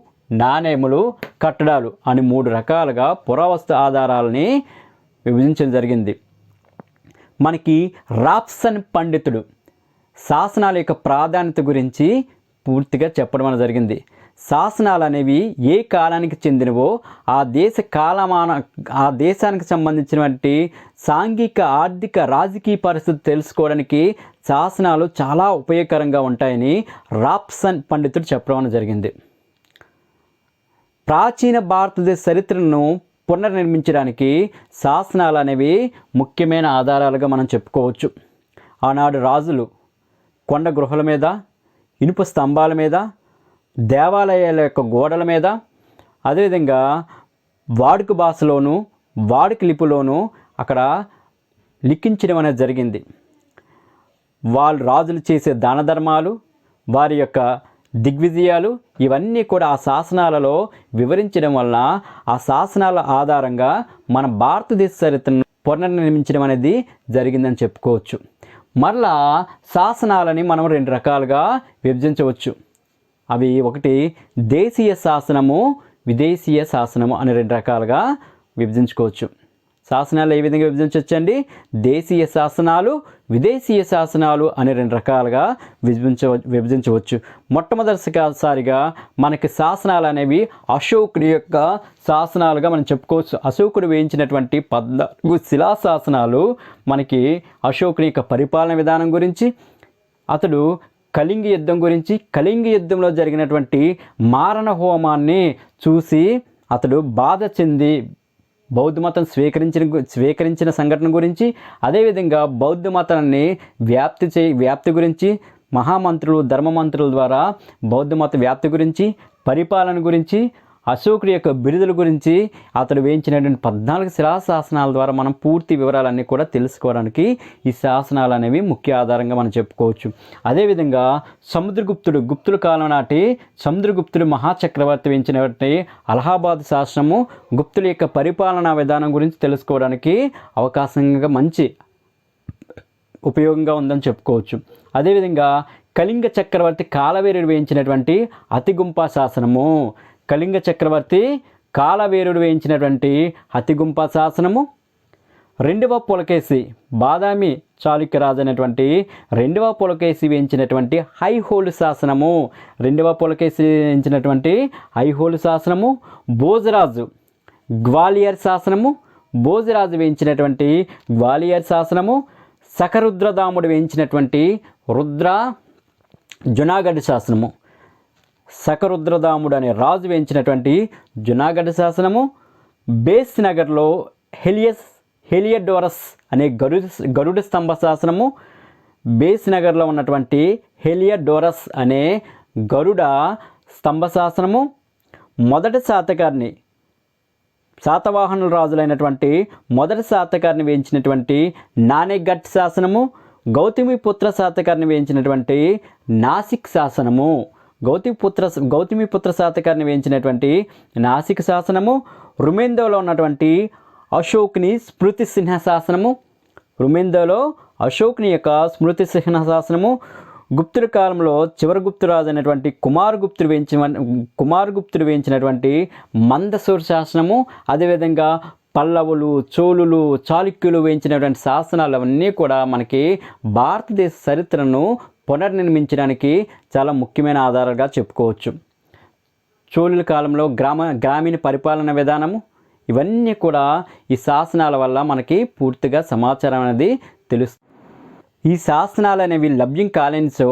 నాణేములు, కట్టడాలు అని 3 రకాలుగా పురావస్తు ఆధారాలని విభజించడం జరిగింది. మనకి రాప్సన్ పండితుడు శాసనాల యొక్క ప్రాధాన్యత గురించి పూర్తిగా చెప్పడం అనేది జరిగింది. శాసనాలు అనేవి ఏ కాలానికి చెందినవో ఆ దేశానికి సంబంధించినటువంటి సాంఘిక, ఆర్థిక, రాజకీయ పరిస్థితి తెలుసుకోవడానికి శాసనాలు చాలా ఉపయోగకరంగా ఉంటాయని రాప్సన్ పండితుడు చెప్పడం అనేది జరిగింది. ప్రాచీన భారతదేశ చరిత్రను పునర్నిర్మించడానికి శాసనాలు అనేవి ముఖ్యమైన ఆధారాలుగా మనం చెప్పుకోవచ్చు. ఆనాడు రాజులు కొండ గృహల మీద, ఇనుప స్తంభాల మీద, దేవాలయాల యొక్క గోడల మీద, అదేవిధంగా వాడుక భాషలోను, వాడుక లిపిలోను అక్కడ లిఖించడం అనేది జరిగింది. వాళ్ళు రాజులు చేసే దాన ధర్మాలు, వారి యొక్క దిగ్విజయాలు ఇవన్నీ కూడా ఆ శాసనాలలో వివరించడం వలన ఆ శాసనాల ఆధారంగా మన భారతదేశ చరిత్రను పునర్నిర్మించడం అనేది జరిగిందని చెప్పుకోవచ్చు. మరలా శాసనాలని మనం 2 రకాలుగా విభజించవచ్చు. అవి ఒకటి దేశీయ శాసనము, విదేశీయ శాసనము అని 2 రకాలుగా విభజించుకోవచ్చు. శాసనాలు ఏ విధంగా విభజించవచ్చండి? దేశీయ శాసనాలు, విదేశీయ శాసనాలు అనే 2 రకాలుగా విభజించవచ్చు. మొట్టమొదటిసారిగా మనకి శాసనాలు అనేవి అశోకుడి యొక్క శాసనాలుగా మనం చెప్పుకోవచ్చు. అశోకుడు వేయించినటువంటి 14 శిలాశాసనాలు మనకి అశోకుని యొక్క పరిపాలన విధానం గురించి, అతడు కళింగ యుద్ధం గురించి, కళింగ యుద్ధంలో జరిగినటువంటి మారణ హోమాన్ని చూసి అతడు బాధ చెంది బౌద్ధ మతం స్వీకరించిన సంఘటన గురించి, అదేవిధంగా బౌద్ధ మతాన్ని వ్యాప్తి గురించి, మహామంత్రులు ధర్మమంత్రుల ద్వారా బౌద్ధ మత వ్యాప్తి గురించి, పరిపాలన గురించి, అశోకుడి యొక్క బిరుదుల గురించి, అతడు వేయించినటువంటి 14 శిలాశాసనాల ద్వారా మనం పూర్తి వివరాలన్నీ కూడా తెలుసుకోవడానికి ఈ శాసనాలు అనేవి ముఖ్య ఆధారంగా మనం చెప్పుకోవచ్చు. అదేవిధంగా గుప్తుల కాలం నాటి సముద్రగుప్తుడు మహాచక్రవర్తి వేయించినటువంటి అలహాబాద్ శాసనము గుప్తుల యొక్క పరిపాలనా విధానం గురించి తెలుసుకోవడానికి అవకాశంగా మంచి ఉపయోగంగా ఉందని చెప్పుకోవచ్చు. అదేవిధంగా కళింగ చక్రవర్తి కాలవేరుడు వేయించినటువంటి అతిగుంప శాసనము, కళింగ చక్రవర్తి కాలవేరుడు వేయించినటువంటి అతిగుంప శాసనము, రెండవ పులకేసి బాదామి చాళుక్యరాజు అయినటువంటి రెండవ పులకేసి వేయించినటువంటి ఐహోలు శాసనము, రెండవ పులకేసి వేయించినటువంటి ఐహోలు శాసనము, భోజరాజు గ్వాలియర్ శాసనము, భోజరాజు వేయించినటువంటి గ్వాలియర్ శాసనము, సకరుద్రదాముడు వేయించినటువంటి జునాగఢ్ శాసనము, సకరుద్రదాముడు అనే రాజు వేయించినటువంటి జునాగఢ్ శాసనము, బేస్ నగర్లో హెలియడోరస్ అనే గరుడ స్తంభ శాసనము, బేస్ నగర్లో ఉన్నటువంటి హెలియడోరస్ అనే గరుడ స్తంభ శాసనము, మొదటి శాతవాహనుల రాజులైనటువంటి మొదటి శాతకారిని వేయించినటువంటి నానేఘట్ శాసనము, గౌతమిపుత్ర శాతకారిని వేయించినటువంటి నాసిక్ శాసనము, గౌతమిపుత్ర శాతకారిని వేయించినటువంటి నాసిక్ శాసనము, రుమేందోలో ఉన్నటువంటి అశోకుని స్మృతి సింహ శాసనము, రుమేందోలో అశోకుని యొక్క స్మృతి సింహ శాసనము, గుప్తుల కాలంలో చివరి గుప్తురాజు అయినటువంటి కుమారగుప్తుడు వేయించినటువంటి మందసూర్ శాసనము, అదేవిధంగా పల్లవులు, చోళులు, చాళుక్యులు వేయించినటువంటి శాసనాలు అవన్నీ కూడా మనకి భారతదేశ చరిత్రను పునర్నిర్మించడానికి చాలా ముఖ్యమైన ఆధారాలుగా చెప్పుకోవచ్చు. చోళుల కాలంలో గ్రామీణ పరిపాలన విధానము ఇవన్నీ కూడా ఈ శాసనాల వల్ల మనకి పూర్తిగా సమాచారం అనేది తెలుస్తుంది. ఈ శాసనాలు అనేవి లభ్యం కాలేనిసో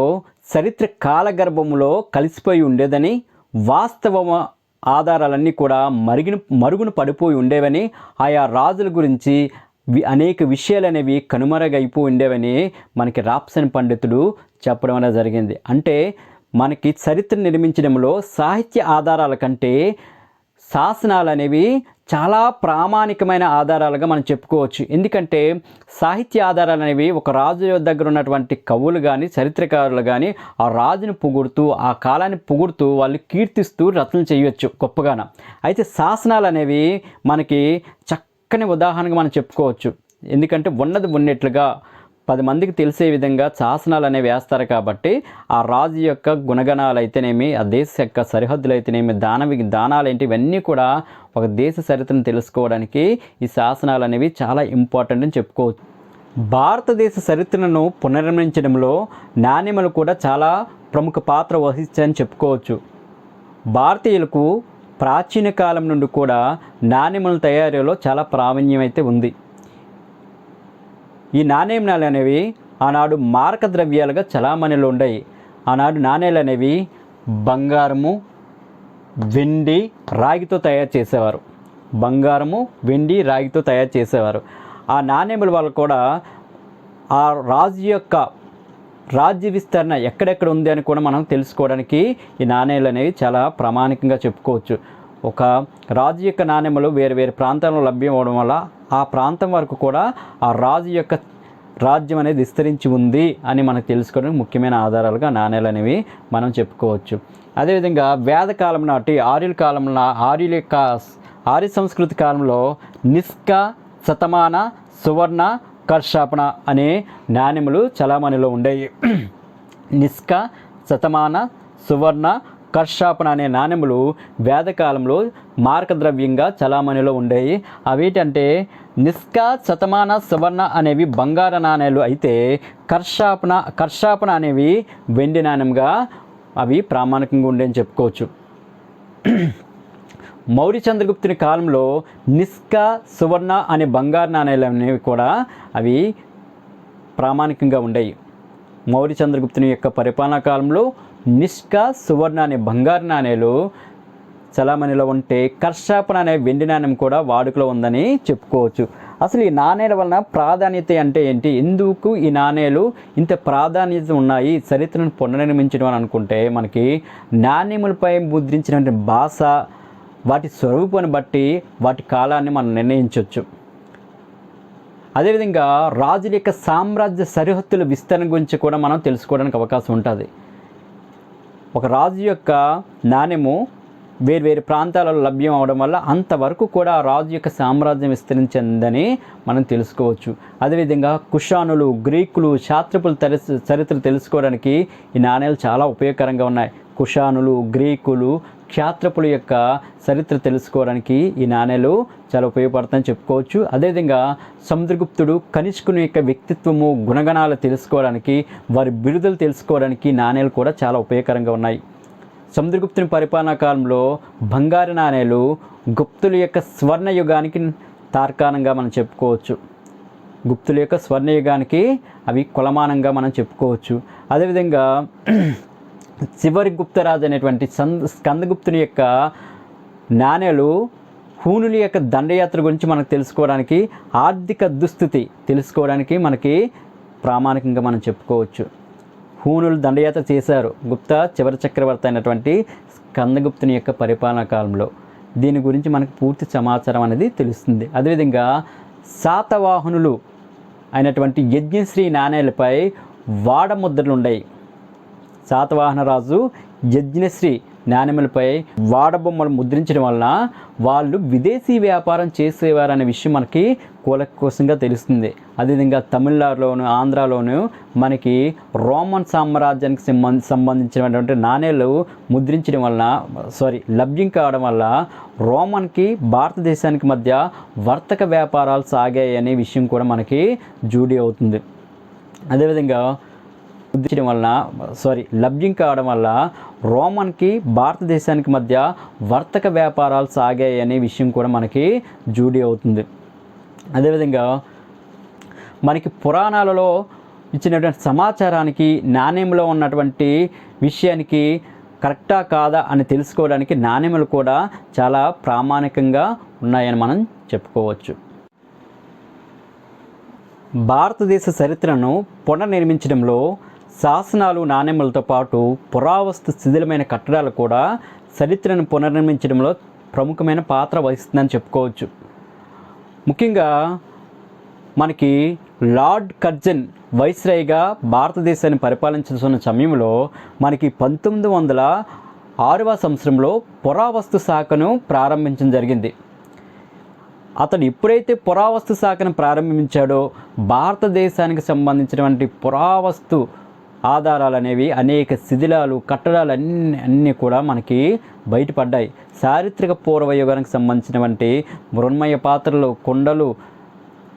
చరిత్ర కాలగర్భములో కలిసిపోయి ఉండేదని, వాస్తవ ఆధారాలన్నీ కూడా మరుగున పడిపోయి ఉండేవని, ఆయా రాజుల గురించి అనేక విషయాలు అనేవి కనుమరుగైపోయి ఉండేవని మనకి రాప్సన్ పండితుడు చెప్పడం అనేది జరిగింది. అంటే మనకి చరిత్ర నిర్మించడంలో సాహిత్య ఆధారాల కంటే శాసనాలు అనేవి చాలా ప్రామాణికమైన ఆధారాలుగా మనం చెప్పుకోవచ్చు. ఎందుకంటే సాహిత్య ఆధారాలు అనేవి ఒక రాజు దగ్గర ఉన్నటువంటి కవులు కానీ చరిత్రకారులు కానీ ఆ రాజుని పొగుడుతూ ఆ కాలాన్ని పొగుడుతూ వాళ్ళు కీర్తిస్తూ రచనలు చేయవచ్చు గొప్పగాన. అయితే శాసనాలు అనేవి మనకి చక్కని ఉదాహరణగా మనం చెప్పుకోవచ్చు. ఎందుకంటే ఉన్నది ఉన్నట్లుగా 10 మందికి తెలిసే విధంగా శాసనాలు అనేవి వేస్తారు కాబట్టి ఆ రాజు యొక్క గుణగణాలు అయితేనేమి, ఆ దేశ యొక్క సరిహద్దులు అయితేనేమి, దానాలు ఏంటి ఇవన్నీ కూడా ఒక దేశ చరిత్రను తెలుసుకోవడానికి ఈ శాసనాలు అనేవి చాలా ఇంపార్టెంట్ అని చెప్పుకోవచ్చు. భారతదేశ చరిత్రను పునర్నిర్మించడంలో నాణ్యములు కూడా చాలా ప్రముఖ పాత్ర వహించాయని చెప్పుకోవచ్చు. భారతీయులకు ప్రాచీన కాలం నుండి కూడా నాణ్యముల తయారీలో చాలా ప్రావీణ్యం అయితే ఉంది. ఈ నాణ్యాలు అనేవి ఆనాడు మారక ద్రవ్యాలుగా చలామణిలో ఉన్నాయి. ఆనాడు నాణ్యాలు అనేవి బంగారము, వెండి, రాగితో తయారు చేసేవారు. బంగారము, వెండి, రాగితో తయారు చేసేవారు. ఆ నాణ్యముల వల్ల కూడా ఆ రాజు యొక్క రాజ్య విస్తరణ ఎక్కడెక్కడ ఉంది అని కూడా మనం తెలుసుకోవడానికి ఈ నాణ్యాలు అనేవి చాలా ప్రామాణికంగా చెప్పుకోవచ్చు. ఒక రాజు యొక్క నాణ్యములు వేరు వేరు ప్రాంతాల్లో లభ్యం అవడం వల్ల ఆ ప్రాంతం వరకు కూడా ఆ రాజు యొక్క రాజ్యం అనేది విస్తరించి ఉంది అని మనకు తెలుసుకోవడానికి ముఖ్యమైన ఆధారాలుగా నాణ్యాలు అనేవి మనం చెప్పుకోవచ్చు. అదేవిధంగా వేదకాలం నాటి ఆర్య సంస్కృతి కాలంలో నిష్క, శతమాన, సువర్ణ, కర్షాపణ అనే నాణ్యములు చలామణిలో ఉండేవి. నిష్క, శతమాన, సువర్ణ, కర్షాపణ అనే నాణ్యములు వేదకాలంలో మార్కద్రవ్యంగా చలామణిలో ఉండేవి. అవేంటంటే నిష్క, శతమాన, సువర్ణ అనేవి బంగారు నాణ్యాలు అయితే కర్షాపణ అనేవి వెండి నాణ్యంగా అవి ప్రామాణికంగా ఉండేని చెప్పుకోవచ్చు. మౌర్య చంద్రగుప్తుని కాలంలో నిష్క, సువర్ణ అనే బంగారు నాణ్యాలు అనేవి కూడా అవి ప్రామాణికంగా ఉండేవి. మౌర్య చంద్రగుప్తుని యొక్క పరిపాలనా కాలంలో నిష్క, సువర్ణ అనే బంగారు నాణ్యాలు చలామణిలో ఉంటే కర్షాపణ అనే వెండి నాణ్యం కూడా వాడుకలో ఉందని చెప్పుకోవచ్చు. అసలు ఈ నాణేల వలన ప్రాధాన్యత అంటే ఏంటి, ఎందుకు ఈ నాణేలు ఇంత ప్రాధాన్యత ఉన్నాయి చరిత్రను పునర్నిర్మించడం అని అనుకుంటే, మనకి నాణ్యములపై ముద్రించినటువంటి భాష, వాటి స్వరూపాన్ని బట్టి వాటి కాలాన్ని మనం నిర్ణయించవచ్చు. అదేవిధంగా రాజుల యొక్క సామ్రాజ్య సరిహద్దుల విస్తరణ గురించి కూడా మనం తెలుసుకోవడానికి అవకాశం ఉంటుంది. ఒక రాజు యొక్క నాణ్యము వేర్వేరు ప్రాంతాలలో లభ్యం అవడం వల్ల అంతవరకు కూడా ఆ రాజు యొక్క సామ్రాజ్యం విస్తరించిందని మనం తెలుసుకోవచ్చు. అదేవిధంగా కుషానులు, గ్రీకులు, శాస్త్రపుల చరిత్ర తెలుసుకోవడానికి ఈ నాణేలు చాలా ఉపయోగకరంగా ఉన్నాయి. కుషానులు, గ్రీకులు, క్షాత్రపుల యొక్క చరిత్ర తెలుసుకోవడానికి ఈ నాణేలు చాలా ఉపయోగపడతాయని చెప్పుకోవచ్చు. అదేవిధంగా సముద్రగుప్తుడు, కనిష్కుని యొక్క వ్యక్తిత్వము, గుణగణాలు తెలుసుకోవడానికి, వారి బిరుదులు తెలుసుకోవడానికి నాణేలు కూడా చాలా ఉపయోగకరంగా ఉన్నాయి. సముద్రగుప్తుని పరిపాలనా కాలంలో బంగారు నాణేలు గుప్తుల యొక్క స్వర్ణయుగానికి తార్కాణంగా మనం చెప్పుకోవచ్చు. గుప్తుల యొక్క స్వర్ణయుగానికి అవి కొలమానంగా మనం చెప్పుకోవచ్చు. అదేవిధంగా చివరి గుప్తరాజు అనేటువంటి స్కందగుప్తుని యొక్క నాణేలు హూనుల యొక్క దండయాత్ర గురించి మనకు తెలుసుకోవడానికి, ఆర్థిక దుస్థితి తెలుసుకోవడానికి మనకి ప్రామాణికంగా మనం చెప్పుకోవచ్చు. హూనులు దండయాత్ర చేశారు గుప్త చివరి చక్రవర్తి అయినటువంటి స్కందగుప్తుని యొక్క పరిపాలనా కాలంలో. దీని గురించి మనకు పూర్తి సమాచారం అనేది తెలుస్తుంది. అదేవిధంగా శాతవాహనులు అయినటువంటి యజ్ఞశ్రీ నాణేలపై వాడముద్రలు ఉన్నాయి. శాతవాహన రాజు యజ్ఞశ్రీ నాణ్యములపై వాడబొమ్మలు ముద్రించడం వలన వాళ్ళు విదేశీ వ్యాపారం చేసేవారనే విషయం మనకి కూలంకషంగా తెలుస్తుంది. అదేవిధంగా తమిళనాడులోను, ఆంధ్రాలోను మనకి రోమన్ సామ్రాజ్యానికి సంబంధించినటువంటి నాణేలు ముద్రించడం వలన లభ్యం కావడం వల్ల రోమన్కి భారతదేశానికి మధ్య వర్తక వ్యాపారాలు సాగాయి అనే విషయం కూడా మనకి జూడి అవుతుంది. అదేవిధంగా ముద్రించడం వలన లభ్యం కావడం వల్ల రోమన్కి భారతదేశానికి మధ్య వర్తక వ్యాపారాలు సాగాయి అనే విషయం కూడా మనకి జూడి అవుతుంది. అదేవిధంగా మనకి పురాణాలలో ఇచ్చినటువంటి సమాచారానికి, నాణ్యంలో ఉన్నటువంటి విషయానికి కరెక్టా కాదా అని తెలుసుకోవడానికి నాణ్యములు కూడా చాలా ప్రామాణికంగా ఉన్నాయని మనం చెప్పుకోవచ్చు. భారతదేశ చరిత్రను పునర్నిర్మించడంలో శాసనాలు, నాణ్యములతో పాటు పురావస్తు శిథిలమైన కట్టడాలు కూడా చరిత్రను పునర్నిర్మించడంలో ప్రముఖమైన పాత్ర వహిస్తుందని చెప్పుకోవచ్చు. ముఖ్యంగా మనకి లార్డ్ కర్జన్ వైస్రాయ్గా భారతదేశాన్ని పరిపాలించుతున్న సమయంలో మనకి 1906వ సంవత్సరంలో పురావస్తు శాఖను ప్రారంభించడం జరిగింది. అతడు ఎప్పుడైతే పురావస్తు శాఖను ప్రారంభించాడో భారతదేశానికి సంబంధించినటువంటి పురావస్తు ఆధారాలు అనేవి, అనేక శిథిలాలు, కట్టడాలు అన్నీ కూడా మనకి బయటపడ్డాయి. చారిత్రక పూర్వయుగానికి సంబంధించినటువంటి మృన్మయ పాత్రలు, కుండలు,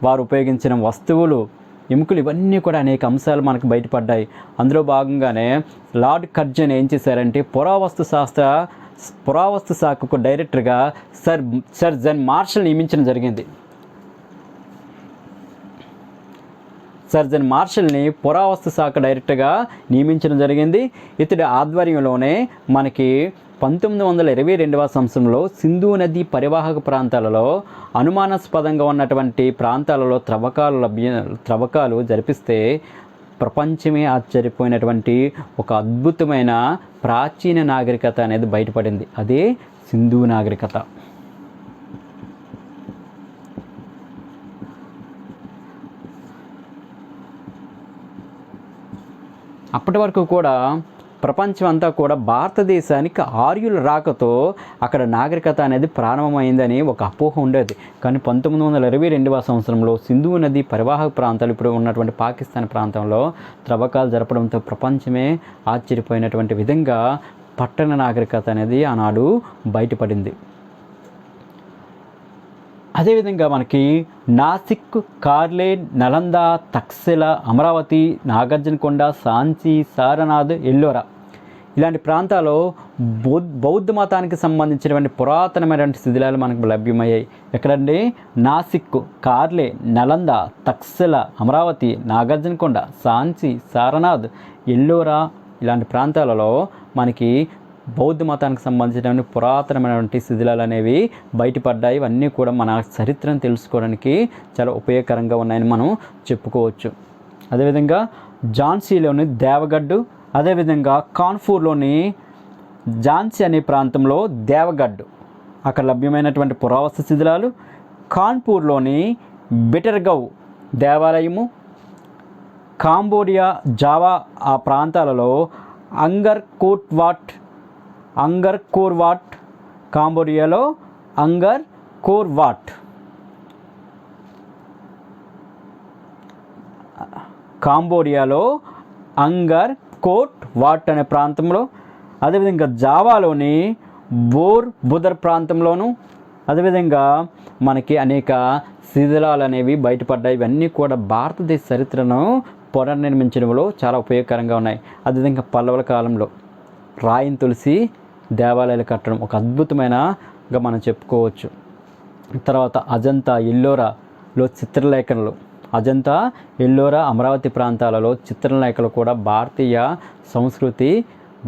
వారు ఉపయోగించిన వస్తువులు, ఎముకలు, ఇవన్నీ కూడా అనేక అంశాలు మనకు బయటపడ్డాయి. అందులో భాగంగానే లార్డ్ కర్జన్ ఏం చేశారంటే పురావస్తు శాఖకు డైరెక్టర్గా సర్ జన్ మార్షల్ నియమించడం జరిగింది. సర్ జన్ మార్షల్ని పురావస్తు శాఖ డైరెక్టర్గా నియమించడం జరిగింది. ఇతడి ఆధ్వర్యంలోనే మనకి 1922వ సంవత్సరంలో సింధు నది పరివాహక ప్రాంతాలలో అనుమానాస్పదంగా ఉన్నటువంటి ప్రాంతాలలో త్రవ్వకాలు జరిపిస్తే ప్రపంచమే ఆశ్చర్యపోయినటువంటి ఒక అద్భుతమైన ప్రాచీన నాగరికత అనేది బయటపడింది. అదే సింధు నాగరికత. అప్పటి వరకు కూడా ప్రపంచం అంతా కూడా భారతదేశానికి ఆర్యుల రాకతో అక్కడ నాగరికత అనేది ప్రారంభమైందని ఒక అపోహ ఉండేది. కానీ 1922వ సంవత్సరంలో సింధు నది పరివాహక ప్రాంతాలు, ఇప్పుడు ఉన్నటువంటి పాకిస్తాన్ ప్రాంతంలో త్రవ్వకాలు జరపడంతో ప్రపంచమే ఆశ్చర్యపోయినటువంటి విధంగా పట్టణ నాగరికత అనేది ఆనాడు బయటపడింది. అదేవిధంగా మనకి నాసిక్, కార్లే, నలంద, తక్షశిల, అమరావతి, నాగార్జునకొండ, సాంచి, సారనాథ్, ఎల్లోరా ఇలాంటి ప్రాంతాల్లో బౌద్ధ మతానికి సంబంధించినటువంటి పురాతనమైనటువంటి శిథిలాలు మనకు లభ్యమయ్యాయి. ఎక్కడండి? నాసిక్, కార్లే, నలంద, తక్షశిల, అమరావతి, నాగార్జునకొండ, సాంచి, సారనాథ్, ఎల్లోరా ఇలాంటి ప్రాంతాలలో మనకి బౌద్ధ మతానికి సంబంధించిన పురాతనమైనటువంటి శిథిలాలు అనేవి బయటపడ్డాయి. ఇవన్నీ కూడా మన చరిత్రను తెలుసుకోవడానికి చాలా ఉపయోగకరంగా ఉన్నాయని మనం చెప్పుకోవచ్చు. అదేవిధంగా ఝాన్సీలోని దేవగఢ్, అదేవిధంగా కాన్పూర్లోని ఝాన్సీ అనే ప్రాంతంలో దేవగఢ్ అక్కడ లభ్యమైనటువంటి పురావస్తు శిథిలాలు, కాన్పూర్లోని బిటర్గవ్ దేవాలయము, కాంబోడియా, జావా ఆ ప్రాంతాలలో అంగర్ కోర్వాట్, కాంబోడియాలో అంగర్ కోర్వాట్, కాంబోడియాలో అంగర్ కోట్ వాట్ అనే ప్రాంతంలో, అదేవిధంగా జావాలోని బోర్ బుదర్ ప్రాంతంలోను, అదేవిధంగా మనకి అనేక శిథిలాలు అనేవి బయటపడ్డాయి. ఇవన్నీ కూడా భారతదేశ చరిత్రను పునర్నిర్మించడంలో చాలా ఉపయోగకరంగా ఉన్నాయి. అదేవిధంగా పల్లవుల కాలంలో రాయిని తులసి దేవాలయాలు కట్టడం ఒక అద్భుతమైనగా మనం చెప్పుకోవచ్చు. తర్వాత అజంతా ఎల్లోరాలో చిత్రలేఖనలు, అజంతా ఎల్లోరా అమరావతి ప్రాంతాలలో చిత్రలేఖలు కూడా భారతీయ సంస్కృతి,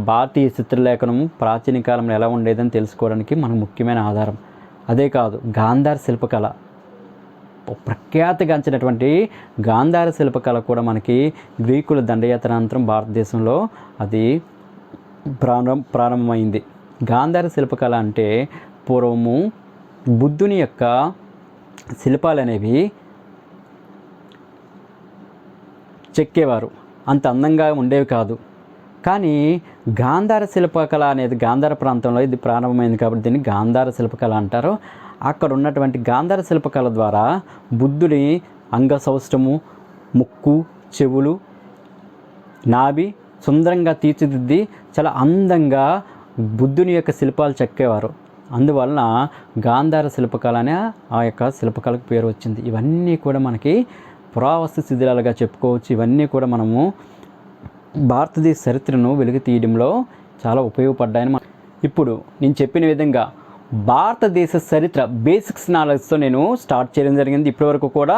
భారతీయ చిత్రలేఖనం ప్రాచీన కాలంలో ఎలా ఉండేదని తెలుసుకోవడానికి మనకు ముఖ్యమైన ఆధారం. అదే కాదు, గాంధార శిల్పకళ, ప్రఖ్యాతిగాంచినటువంటి గాంధార శిల్పకళ కూడా మనకి గ్రీకుల దండయాత్రానంతరం భారతదేశంలో అది ప్రారంభమైంది. గాంధార శిల్పకళ అంటే పూర్వము బుద్ధుని యొక్క శిల్పాలు అనేవి చెక్కేవారు, అంత అందంగా ఉండేవి కాదు. కానీ గాంధార శిల్పకళ అనేది గాంధార ప్రాంతంలో ఇది ప్రారంభమైంది కాబట్టి దీన్ని గాంధార శిల్పకళ అంటారు. అక్కడ ఉన్నటువంటి గాంధార శిల్పకళ ద్వారా బుద్ధుడి అంగసౌష్టము, ముక్కు, చెవులు, నాభి సుందరంగా తీర్చిదిద్ది చాలా అందంగా బుద్ధుని యొక్క శిల్పాలు చెక్కేవారు. అందువలన గాంధార శిల్పకళ అనే ఆ యొక్క శిల్పకళకు పేరు వచ్చింది. ఇవన్నీ కూడా మనకి పురావస్తు శిథిలాలుగా చెప్పుకోవచ్చు. ఇవన్నీ కూడా మనము భారతదేశ చరిత్రను వెలికి తీయడంలో చాలా ఉపయోగపడ్డాయని ఇప్పుడు నేను చెప్పిన విధంగా భారతదేశ చరిత్ర బేసిక్స్ నాలెడ్జ్తో నేను స్టార్ట్ చేయడం జరిగింది. ఇప్పటివరకు కూడా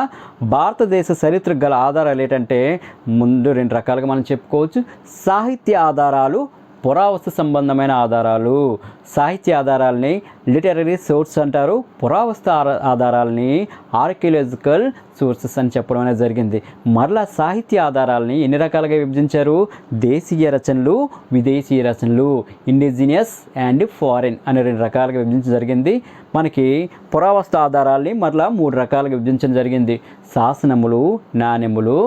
భారతదేశ చరిత్ర గల ఆధారాలు ఏంటంటే ముందు 2 రకాలుగా మనం చెప్పుకోవచ్చు. సాహిత్య ఆధారాలు, పురావస్తు సంబంధమైన ఆధారాలు. సాహిత్య ఆధారాలని లిటరరీ సోర్స్ అంటారు, పురావస్తు ఆధారాలని ఆర్కియలాజికల్ సోర్సెస్ అని చెప్పడం అనేది జరిగింది. మరలా సాహిత్య ఆధారాలని ఎన్ని రకాలుగా విభజించారు? దేశీయ రచనలు, విదేశీయ రచనలు, ఇండిజినియస్ అండ్ ఫారిన్ అనే 2 రకాలుగా విభజించడం జరిగింది. మనకి పురావస్తు ఆధారాలని మరలా 3 రకాలుగా విభజించడం జరిగింది. శాసనములు, నాణెములు,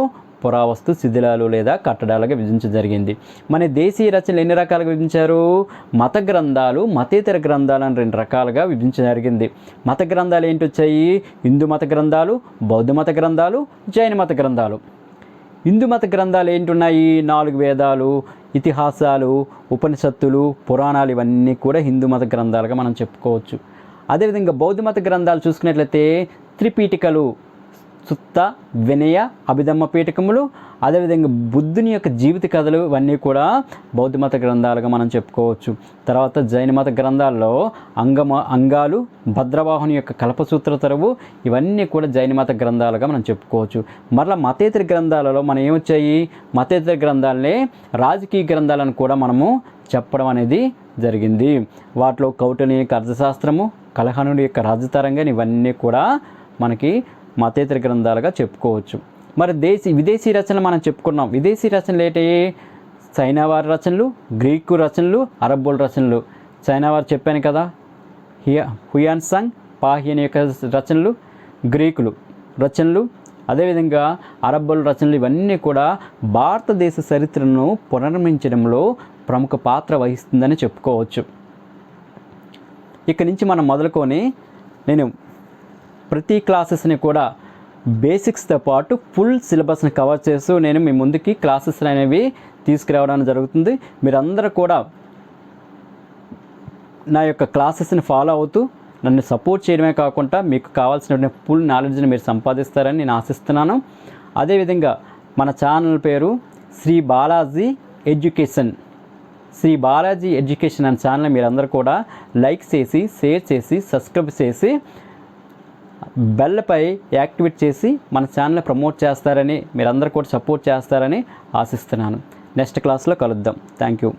పురావస్తు శిథిలాలు లేదా కట్టడాలుగా విభజించడం జరిగింది. మన దేశీయ రచనలు ఎన్ని రకాలుగా విభజించారు? మత గ్రంథాలు, మతేతర గ్రంథాలు అని 2 రకాలుగా విభజించడం జరిగింది. మత గ్రంథాలు ఏంటి వచ్చాయి? హిందూ మత గ్రంథాలు, బౌద్ధ మత గ్రంథాలు, జైన మత గ్రంథాలు. హిందూ మత గ్రంథాలు ఏంటున్నాయి? 4 వేదాలు, ఇతిహాసాలు, ఉపనిషత్తులు, పురాణాలు, ఇవన్నీ కూడా హిందూ మత గ్రంథాలుగా మనం చెప్పుకోవచ్చు. అదేవిధంగా బౌద్ధ మత గ్రంథాలు చూసుకున్నట్లయితే త్రిపీఠికలు, సుత్త, వినయ, అభిధమ్మ పీఠకములు, అదేవిధంగా బుద్ధుని యొక్క జీవిత కథలు, ఇవన్నీ కూడా బౌద్ధ మత గ్రంథాలుగా మనం చెప్పుకోవచ్చు. తర్వాత జైన మత గ్రంథాల్లో అంగాలు, భద్రవాహుని యొక్క కల్పసూత్ర తరువు, ఇవన్నీ కూడా జైన మత గ్రంథాలుగా మనం చెప్పుకోవచ్చు. మరలా మతేతర గ్రంథాలలో మనం ఏమొచ్చాయి? మతేతర గ్రంథాలనే రాజకీయ గ్రంథాలను కూడా మనము చెప్పడం అనేది జరిగింది. వాటిలో కౌటిల్యుని యొక్క అర్థశాస్త్రము, కలహనుడి యొక్క రాజతరంగా, ఇవన్నీ కూడా మనకి మతేతర గ్రంథాలుగా చెప్పుకోవచ్చు. మరి విదేశీ రచనలు మనం చెప్పుకున్నాం. విదేశీ రచనలు ఏంటి? చైనా వారి రచనలు, గ్రీకు రచనలు, అరబ్బుల రచనలు. చైనా వారు చెప్పాను కదా, హుయాన్ సాంగ్, పాహియన్ యొక్క రచనలు, గ్రీకులు రచనలు, అదేవిధంగా అరబ్బుల రచనలు, ఇవన్నీ కూడా భారతదేశ చరిత్రను పునర్నిర్మించడంలో ప్రముఖ పాత్ర వహిస్తుందని చెప్పుకోవచ్చు. ఇక్కడి నుంచి మనం మొదలుకొని నేను ప్రతి క్లాసెస్ని కూడా బేసిక్స్తో పాటు ఫుల్ సిలబస్ని కవర్ చేస్తూ నేను మీ ముందుకి క్లాసెస్ అనేవి తీసుకురావడానికి జరుగుతుంది. మీరందరూ కూడా నా యొక్క క్లాసెస్ని ఫాలో అవుతూ నన్ను సపోర్ట్ చేయడమే కాకుండా మీకు కావాల్సిన ఫుల్ నాలెడ్జ్ని మీరు సంపాదిస్తారని నేను ఆశిస్తున్నాను. అదేవిధంగా మన ఛానల్ పేరు శ్రీ బాలాజీ ఎడ్యుకేషన్. శ్రీ బాలాజీ ఎడ్యుకేషన్ అనే ఛానల్ మీరందరూ కూడా లైక్ చేసి, షేర్ చేసి, సబ్స్క్రైబ్ చేసి, బెల్పై యాక్టివేట్ చేసి మన ఛానల్ని ప్రమోట్ చేస్తారని, మీరందరూ కూడా సపోర్ట్ చేస్తారని ఆశిస్తున్నాను. నెక్స్ట్ క్లాస్లో కలుద్దాం. Thank you.